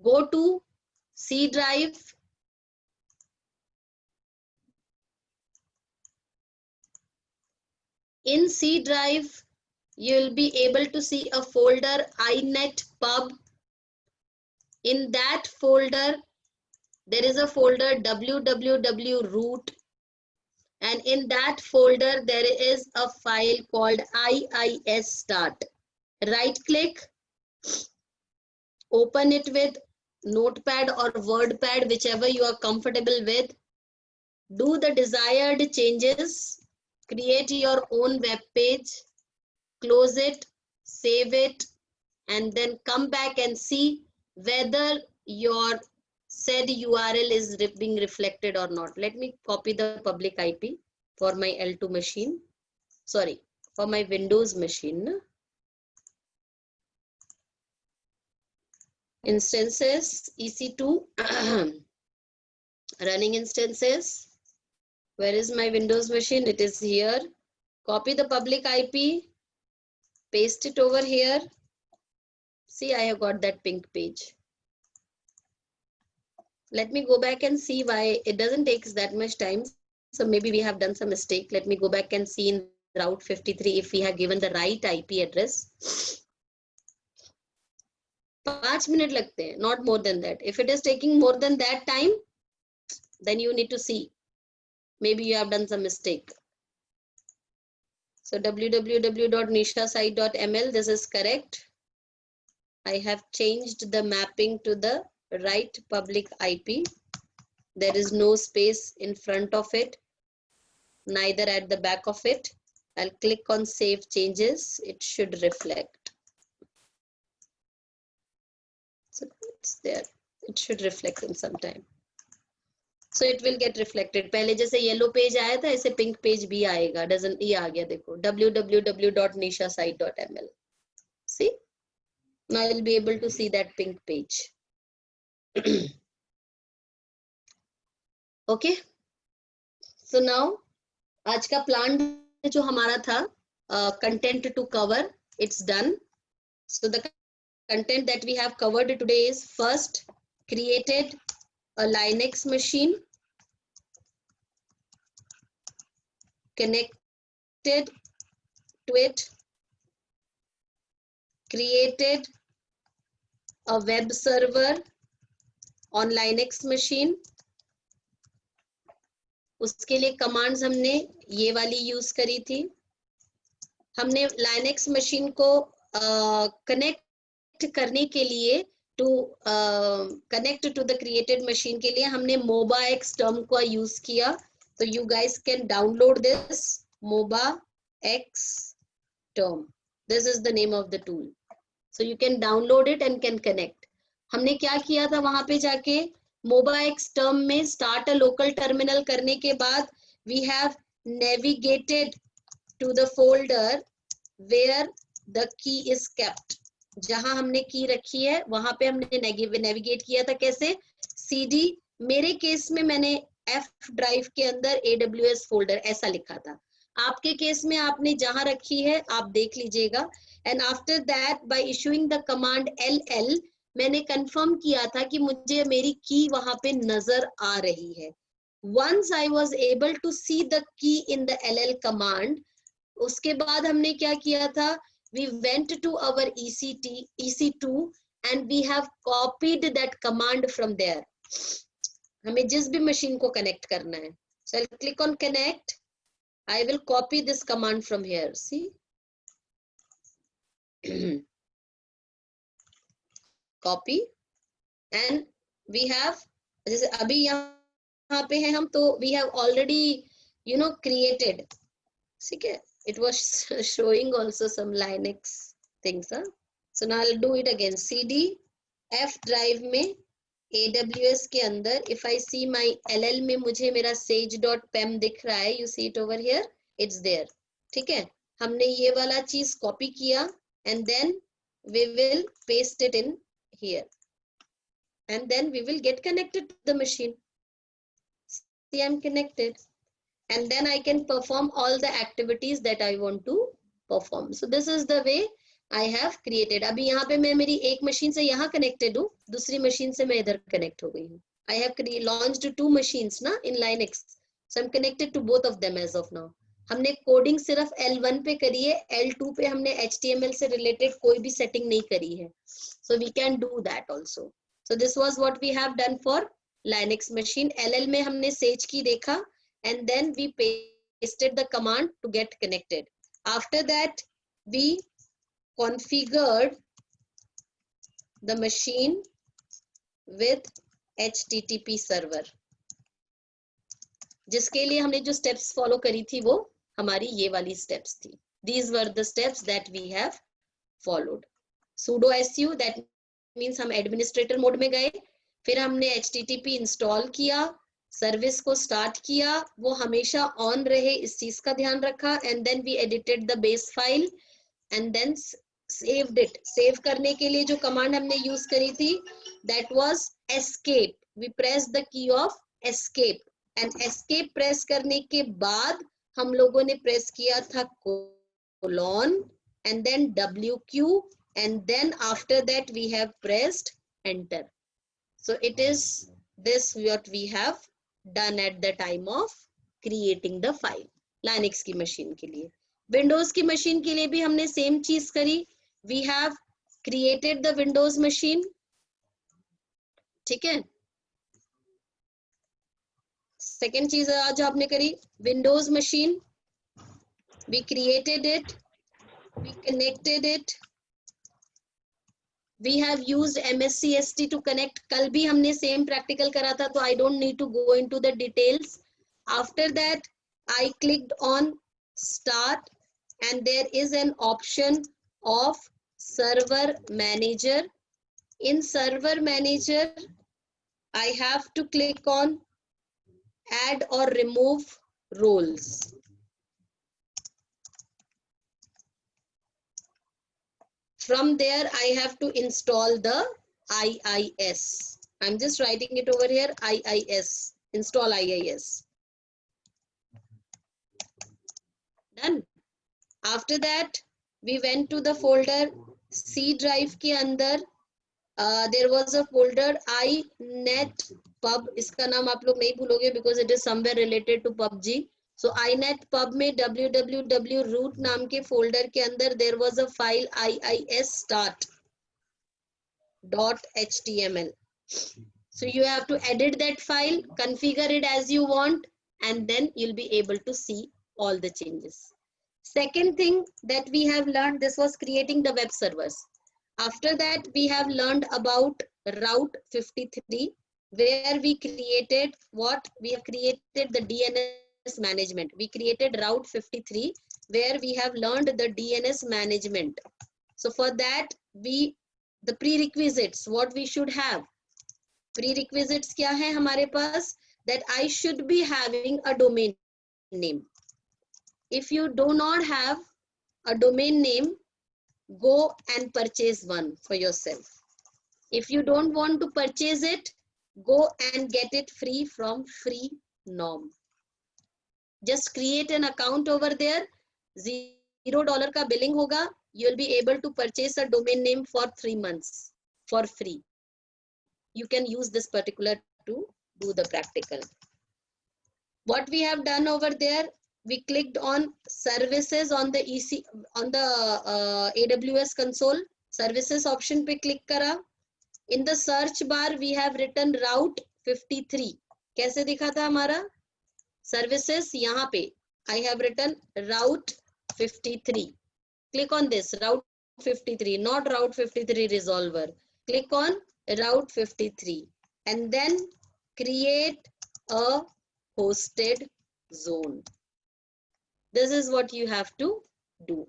go to C drive. In C drive, you will be able to see a folder inetpub. In that folder, there is a folder www root, and in that folder there is a file called IIS start. Right click, open it with Notepad or WordPad, whichever you are comfortable with. Do the desired changes, create your own web page, close it, save it, and then come back and see whether your said URL is being reflected or not. Let me copy the public IP for my L2 machine. Sorry, for my Windows machine. Instances, EC2, running instances. Where is my Windows machine? It is here. Copy the public IP, paste it over here. See, I have got that pink page. Let me go back and see why it doesn't take that much time. So maybe we have done some mistake. Let me go back and see in Route 53 if we have given the right IP address. 5 minutes लगते हैं, not more than that. If it is taking more than that time, then you need to see. Maybe you have done some mistake. So www.nishasite.ml, this is correct. I have changed the mapping to the right public IP. There is no space in front of it, neither at the back of it. I'll click on save changes. It should reflect. So it's there. It should reflect in some time. So it will get reflected. पहले जैसे yellow page आया था, ऐसे pink page भी आएगा. Doesn't ये आ गया देखो. www.nishasite.ml. See? Now I'll be able to see that pink page. Okay. So now आज का plan जो हमारा था content to cover, it's done. So the content that we have covered today is first created a Linux machine, connected to it, created a web server on Linux machine. उसके लिए commands हमने ये वाली use करी थी. हमने Linux machine को connect करने के लिए to connect to the created machine के लिए हमने MobaX term को use किया. So you guys can download this MobaX term. This is the name of the tool. So you can download it and can connect. हमने क्या किया था वहां पे जाके MobaX term में start a local terminal करने के बाद we have navigated to the folder where the key is kept. जहां हमने की रखी है वहां पे हमने नेविगेट किया था. कैसे? CD, मेरे केस में मैंने F ड्राइव के अंदर AWS फोल्डर ऐसा लिखा था. आपके केस में आपने जहां रखी है आप देख लीजिएगा. And after that bye issuing the command LL मैंने कंफर्म किया था कि मुझे मेरी की वहां पे नजर आ रही है. Once I was able to see the key in the LL command, उसके बाद हमने क्या किया था, we went to our EC2 and we have copied that command from there. हमें जिस भी मशीन को कनेक्ट करना है, so I'll click on connect. I will copy this command from here. See, copy, and we have, जैसे अभी यहाँ पे है हम, तो we have already created. ठीक है, it was showing also some Linux things, huh? So now I'll do it again. CD F drive में AWS के अंदर, if I see my LL में मुझे मेरा sage.pem दिख रहा है, you see it over here, it's there. ठीक है, हमने ये वाला चीज कॉपी किया and then we will paste it in here and then we will get connected to the machine. See, I'm connected and then I can perform all the activities that I want to perform. So this is the way I have created. अभी यहाँ पे मैं मेरी एक machine से यहाँ connected हूँ, दूसरी मशीन से मैं इधर connect हो गई हूँ. I have launched 2 machines ना in Linux, so I'm connected to both of them as of now. हमने कोडिंग सिर्फ L1 पे करी है, L2 पे हमने HTML से रिलेटेड कोई भी सेटिंग नहीं करी है. So we can do that also. So this was what we have done for Linux machine. LL में हमने Sage की देखा and then we pasted the command to get connected. After that we configured the machine with HTTP server, जिसके लिए हमने जो steps follow करी थी वो हमारी ये वाली steps थी. These were the steps that we have followed. Sudo su, that means हम administrator mode में गए, फिर हमने HTTP install किया, सर्विस को स्टार्ट किया, वो हमेशा ऑन रहे इस चीज का ध्यान रखा, and then we edited the base file and then saved it. Save करने के लिए जो कमांड हमने यूज करी थी, that was escape. We pressed the key of escape and escape press करने के बाद हम लोगों ने प्रेस किया था colon and then WQ and then after that we have pressed enter. So it is this what we have done at the time of creating the file. Linux की machine के लिए, Windows की machine के लिए भी हमने same चीज करी. We have created the Windows machine. ठीक है, सेकेंड चीज आज आपने करी, Windows machine. We created it, we connected it. We have used MSCST to connect. कल भी हमने सेम प्रैक्टिकल करा था, तो I don't need to go into the details. After that, I clicked on start and there is an option of server manager. In server manager, I have to click on add or remove roles. From there, I have to install the IIS. I'm just writing it over here, IIS. Install IIS. Done. After that, we went to the folder C drive के अंदर. There was a folder inetpub. इसका नाम आप लोग नहीं भूलोगे because it is somewhere related to PUBG. So inetpub में www root नाम के folder के अंदर there was a file iisstart.html. So you have to edit that file, configure it as you want, and then you'll be able to see all the changes. Second thing that we have learned, this was creating the web servers. After that, we have learned about Route 53, where we created what? We have created the DNS management. We created Route 53, where we have learned the DNS management. So for that, the prerequisites, what we should have. Prerequisites क्या है हमारे पास? That I should be having a domain name. If you do not have a domain name, go and purchase one for yourself. If you don't want to purchase it, go and get it free from Freenom. Just create an account over there. $0 का billing होगा. You'll be able to purchase a domain name for 3 months for free. You can use this particular to do the practical. What we have done over there, we clicked on services on the on the AWS console. Services option पे click करा. In the search bar we have written route 53. कैसे दिखा था हमारा services? यहाँ पे I have written route 53. Click on this route 53, not route 53 resolver. Click on route 53 and then create a hosted zone. This is what you have to do.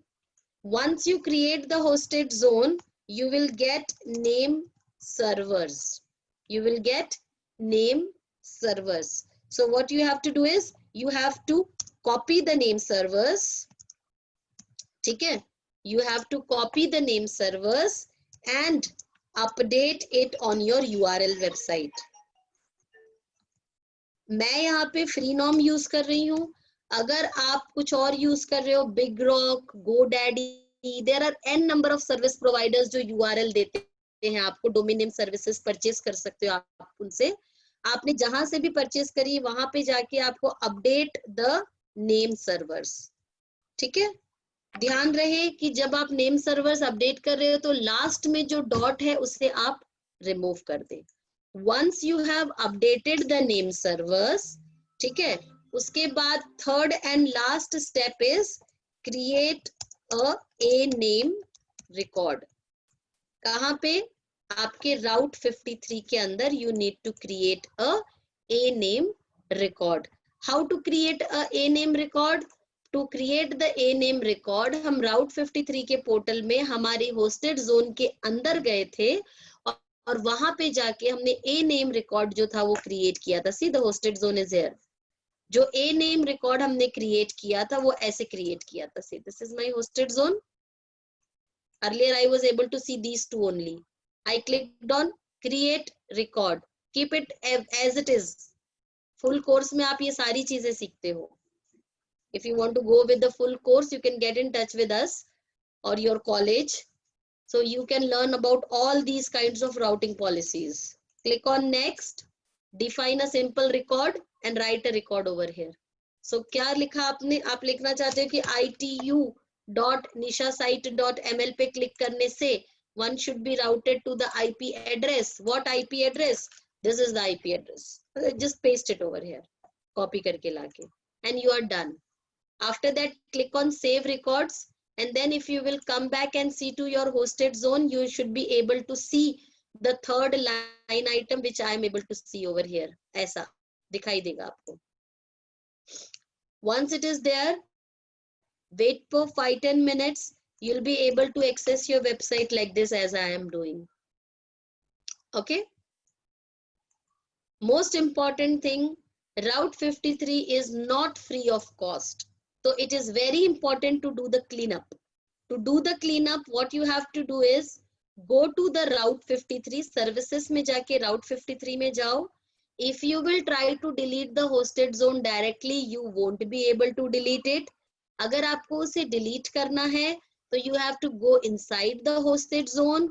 Once you create the hosted zone, you will get name servers. You will get name servers. So what you have to do is you have to copy the name servers. Okay? You have to copy the name servers and update it on your URL website. मैं यहाँ पे फ्रीनॉम use कर रही हूँ. अगर आप कुछ और यूज कर रहे हो, BigRock, GoDaddy, there are n number of service providers जो URL देते हैं आपको. डोमेन नेम सर्विसेज परचेस कर सकते हो आप उनसे. आपने जहां से भी परचेस करी वहां पे जाके आपको अपडेट द नेम सर्वर्स. ठीक है, ध्यान रहे कि जब आप नेम सर्वर्स अपडेट कर रहे हो तो लास्ट में जो डॉट है उसे आप रिमूव कर दें. Once you have updated the name servers, ठीक है, उसके बाद third and last step is create a name record. कहाँ पे? आपके route 53 के अंदर you need to create a name record. How to create a name record? To create the a name record, हम route 53 के पोर्टल में हमारी hosted zone के अंदर गए थे और वहां पे जाके हमने a name record जो था वो क्रिएट किया था. See the hosted zone is here. जो a name record हमने क्रिएट किया था वो ऐसे क्रिएट किया था. See this is my hosted zone. Earlier I was able to see these two only. I clicked on create record. Keep it as it is. Full course में आप ये सारी चीजें सीखते हो. If you want to go with the full course, you can get in touch with us or your college. So you can learn about all these kinds of routing policies. Click on next, define a simple record and write a record over here. So क्या लिखा आपने? आप लिखना चाहते हो कि itu.nishasite.ml पे click करने से one should be routed to the IP address. What IP address? This is the IP address. Just paste it over here. Copy करके लाके and you are done. After that, click on save records. And then if you will come back and see to your hosted zone, you should be able to see the third line item which I am able to see over here. ऐसा दिखाई देगा आपको. Once it is there, wait for 5-10 minutes. You'll be able to access your website like this as I am doing. Okay. Most important thing, Route 53 is not free of cost. So it is very important to do the cleanup. To do the cleanup, what you have to do is go to the Route 53 services में जाके Route 53 में जाओ. If you will try to delete the hosted zone directly, you won't be able to delete it. अगर आपको उसे delete करना है, तो you have to go inside the hosted zone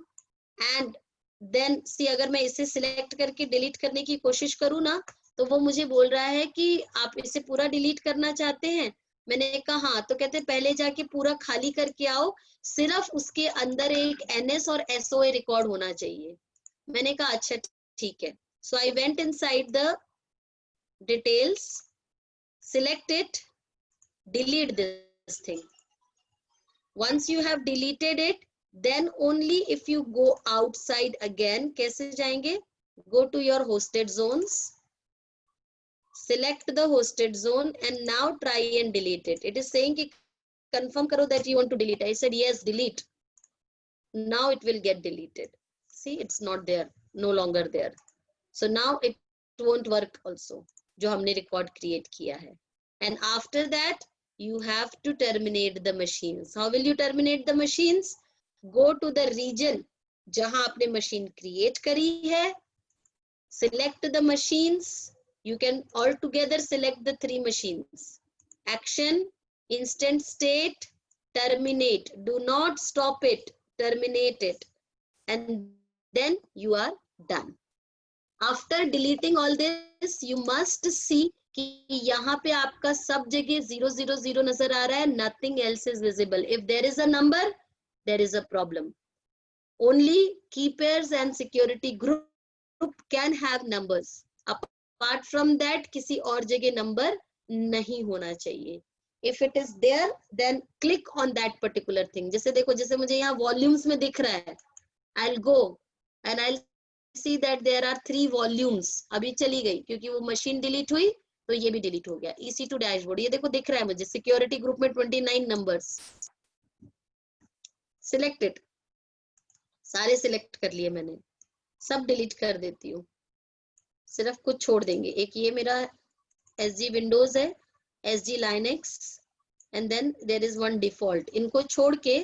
and then see. अगर मैं इसे select करके delete करने की कोशिश करूँ ना, तो वो मुझे बोल रहा है कि आप इसे पूरा delete करना चाहते हैं. मैंने कहा हाँ, तो कहते पहले जाके पूरा खाली करके आओ, सिर्फ उसके अंदर एक NS और SOA रिकॉर्ड होना चाहिए. मैंने कहा अच्छा ठीक है. So I went inside the details, select it, delete this thing. Once you have deleted it, then only if you go outside again, कैसे जाएंगे? Go to your hosted zones. Select the hosted zone and now try and delete it. It is saying कि confirm करो that you want to delete. I said yes, delete. Now it will get deleted. See, it's not there, no longer there. So now it won't work also, जो हमने record create किया है. And after that, you have to terminate the machines. How will you terminate the machines? Go to the region जहाँ आपने machine create करी है. Select the machines. You can altogether select the 3 machines. Action, instant state, terminate. Do not stop it, terminate it. And then you are done. After deleting all this, you must see कि यहाँ पे आपका सब जगह 000 नजर आ रहा है, nothing else is visible. If there is a number, there is a problem. Only key pairs and security group can have numbers. Apart from that किसी और जगह नंबर नहीं होना चाहिए. If it is there then click on that particular thing. जैसे देखो, जैसे मुझे यहाँ वॉल्यूम्स में दिख रहा है, I'll go and I'll see that there are 3 volumes. अभी चली गई क्योंकि वो मशीन डिलीट हुई तो ये भी डिलीट हो गया. EC2 डैशबोर्ड, ये देखो दिख रहा है मुझे, सिक्योरिटी ग्रुप में 29 नंबर्स. सिलेक्टेड, सारे सिलेक्ट कर लिए मैंने, सब डिलीट कर देती हूँ, सिर्फ कुछ छोड़ देंगे. एक ये मेरा SG विंडोज है, SG Linux, and then there is one default. इनको छोड़ के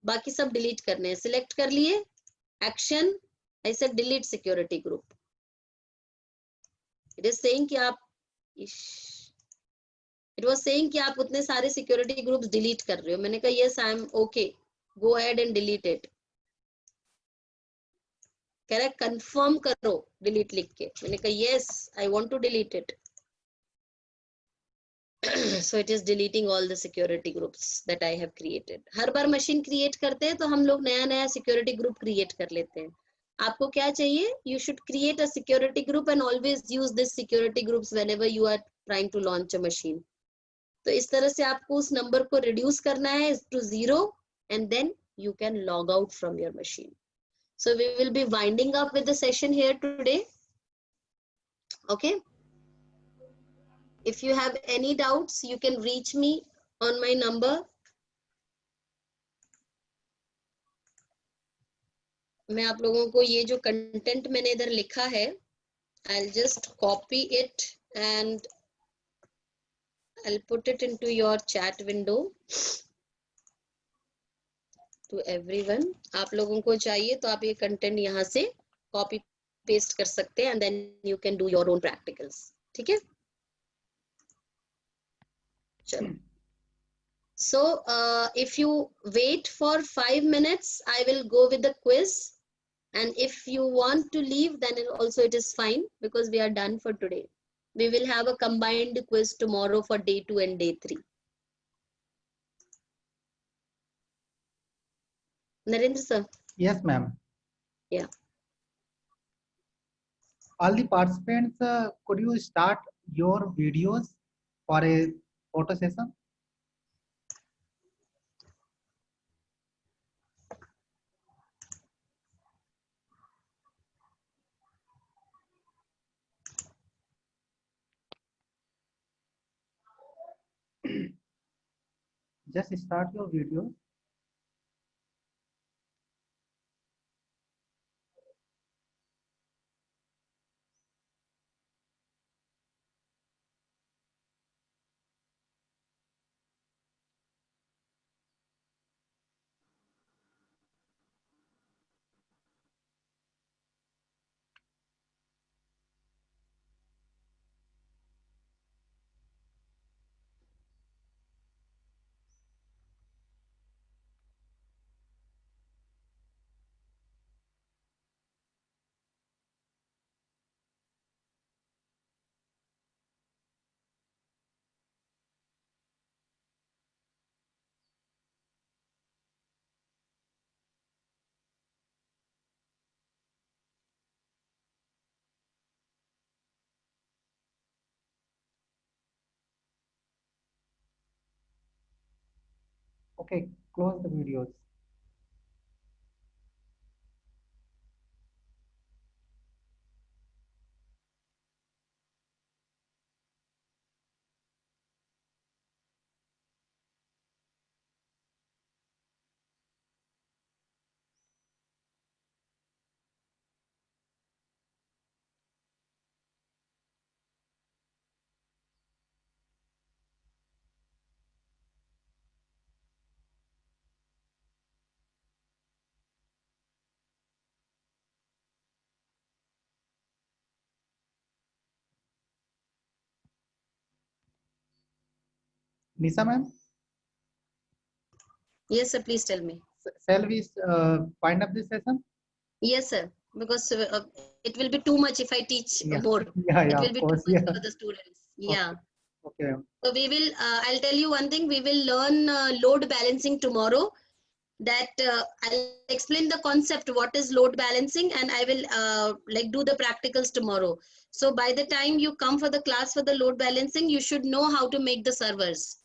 बाकी सब डिलीट करने हैं. सिलेक्ट कर लिए, action, I said delete security group. It is saying कि आप, it was saying कि आप उतने सारे security groups delete कर रहे हो. मैंने कहा yes, I am okay. Go ahead and delete it. कह रहा है confirm करो delete लिख के. मैंने कहा yes, I want to delete it. So it is deleting all the security groups that I have created. Her bar machine create करते हैं तो हम लोग नया नया security group create कर लेते हैं. आपको क्या चाहिए? You should create a security group and always use this security groups whenever you are trying to launch a machine. तो इस तरह से आपको उस नंबर को reduce करना है to 0 and then you can log out from your machine. So we will be winding up with the session here today. Okay. If you have any doubts, you can reach me on my number. मैं आप लोगों को ये जो content मैंने इधर लिखा है, I'll just copy it and I'll put it into your chat window to everyone. आप लोगों को चाहिए तो आप ये कंटेंट यहाँ से कॉपी पेस्ट कर सकते हैं and then you can do your own practicals. ठीक है? चलो. So if you wait for 5 minutes, I will go with the quiz. And if you want to leave, then also it is fine because we are done for today. We will have a combined quiz tomorrow for day 2 and day 3. Narendra sir? Yes, ma'am. Yeah. All the participants, could you start your videos for a photo session? Just start your video. Okay, close the videos. Nisha ma'am, Yes sir, please tell me. shall we wind up this session? Yes sir, because it will be too much if I teach Yeah. more. Yeah, It yeah, will of be too course. much Yeah. for the students. Yeah. Okay. So we will, I'll tell you one thing, we will learn load balancing tomorrow. That I'll explain the concept, what is load balancing, and I will like do the practicals tomorrow. So by the time you come for the class for the load balancing, you should know how to make the servers.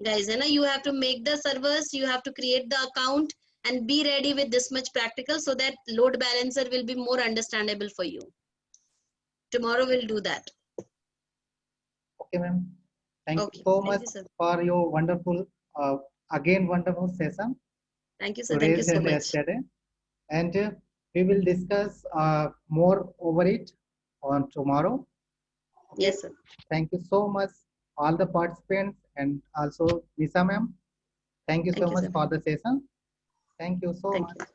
Guys, you have to make the servers, you have to create the account and be ready with this much practical so that load balancer will be more understandable for you. Tomorrow we'll do that. Okay, ma'am. Thank Okay. you so Thank much you, sir. for your wonderful, again wonderful session Thank you, sir. Thank you today so and much. yesterday. And we will discuss more over it on tomorrow. Okay. Yes, sir. Thank you so much, all the participants, and also Lisa ma'am. Thank you so Thank you, much sir. for the session. Thank you so Thank much. you.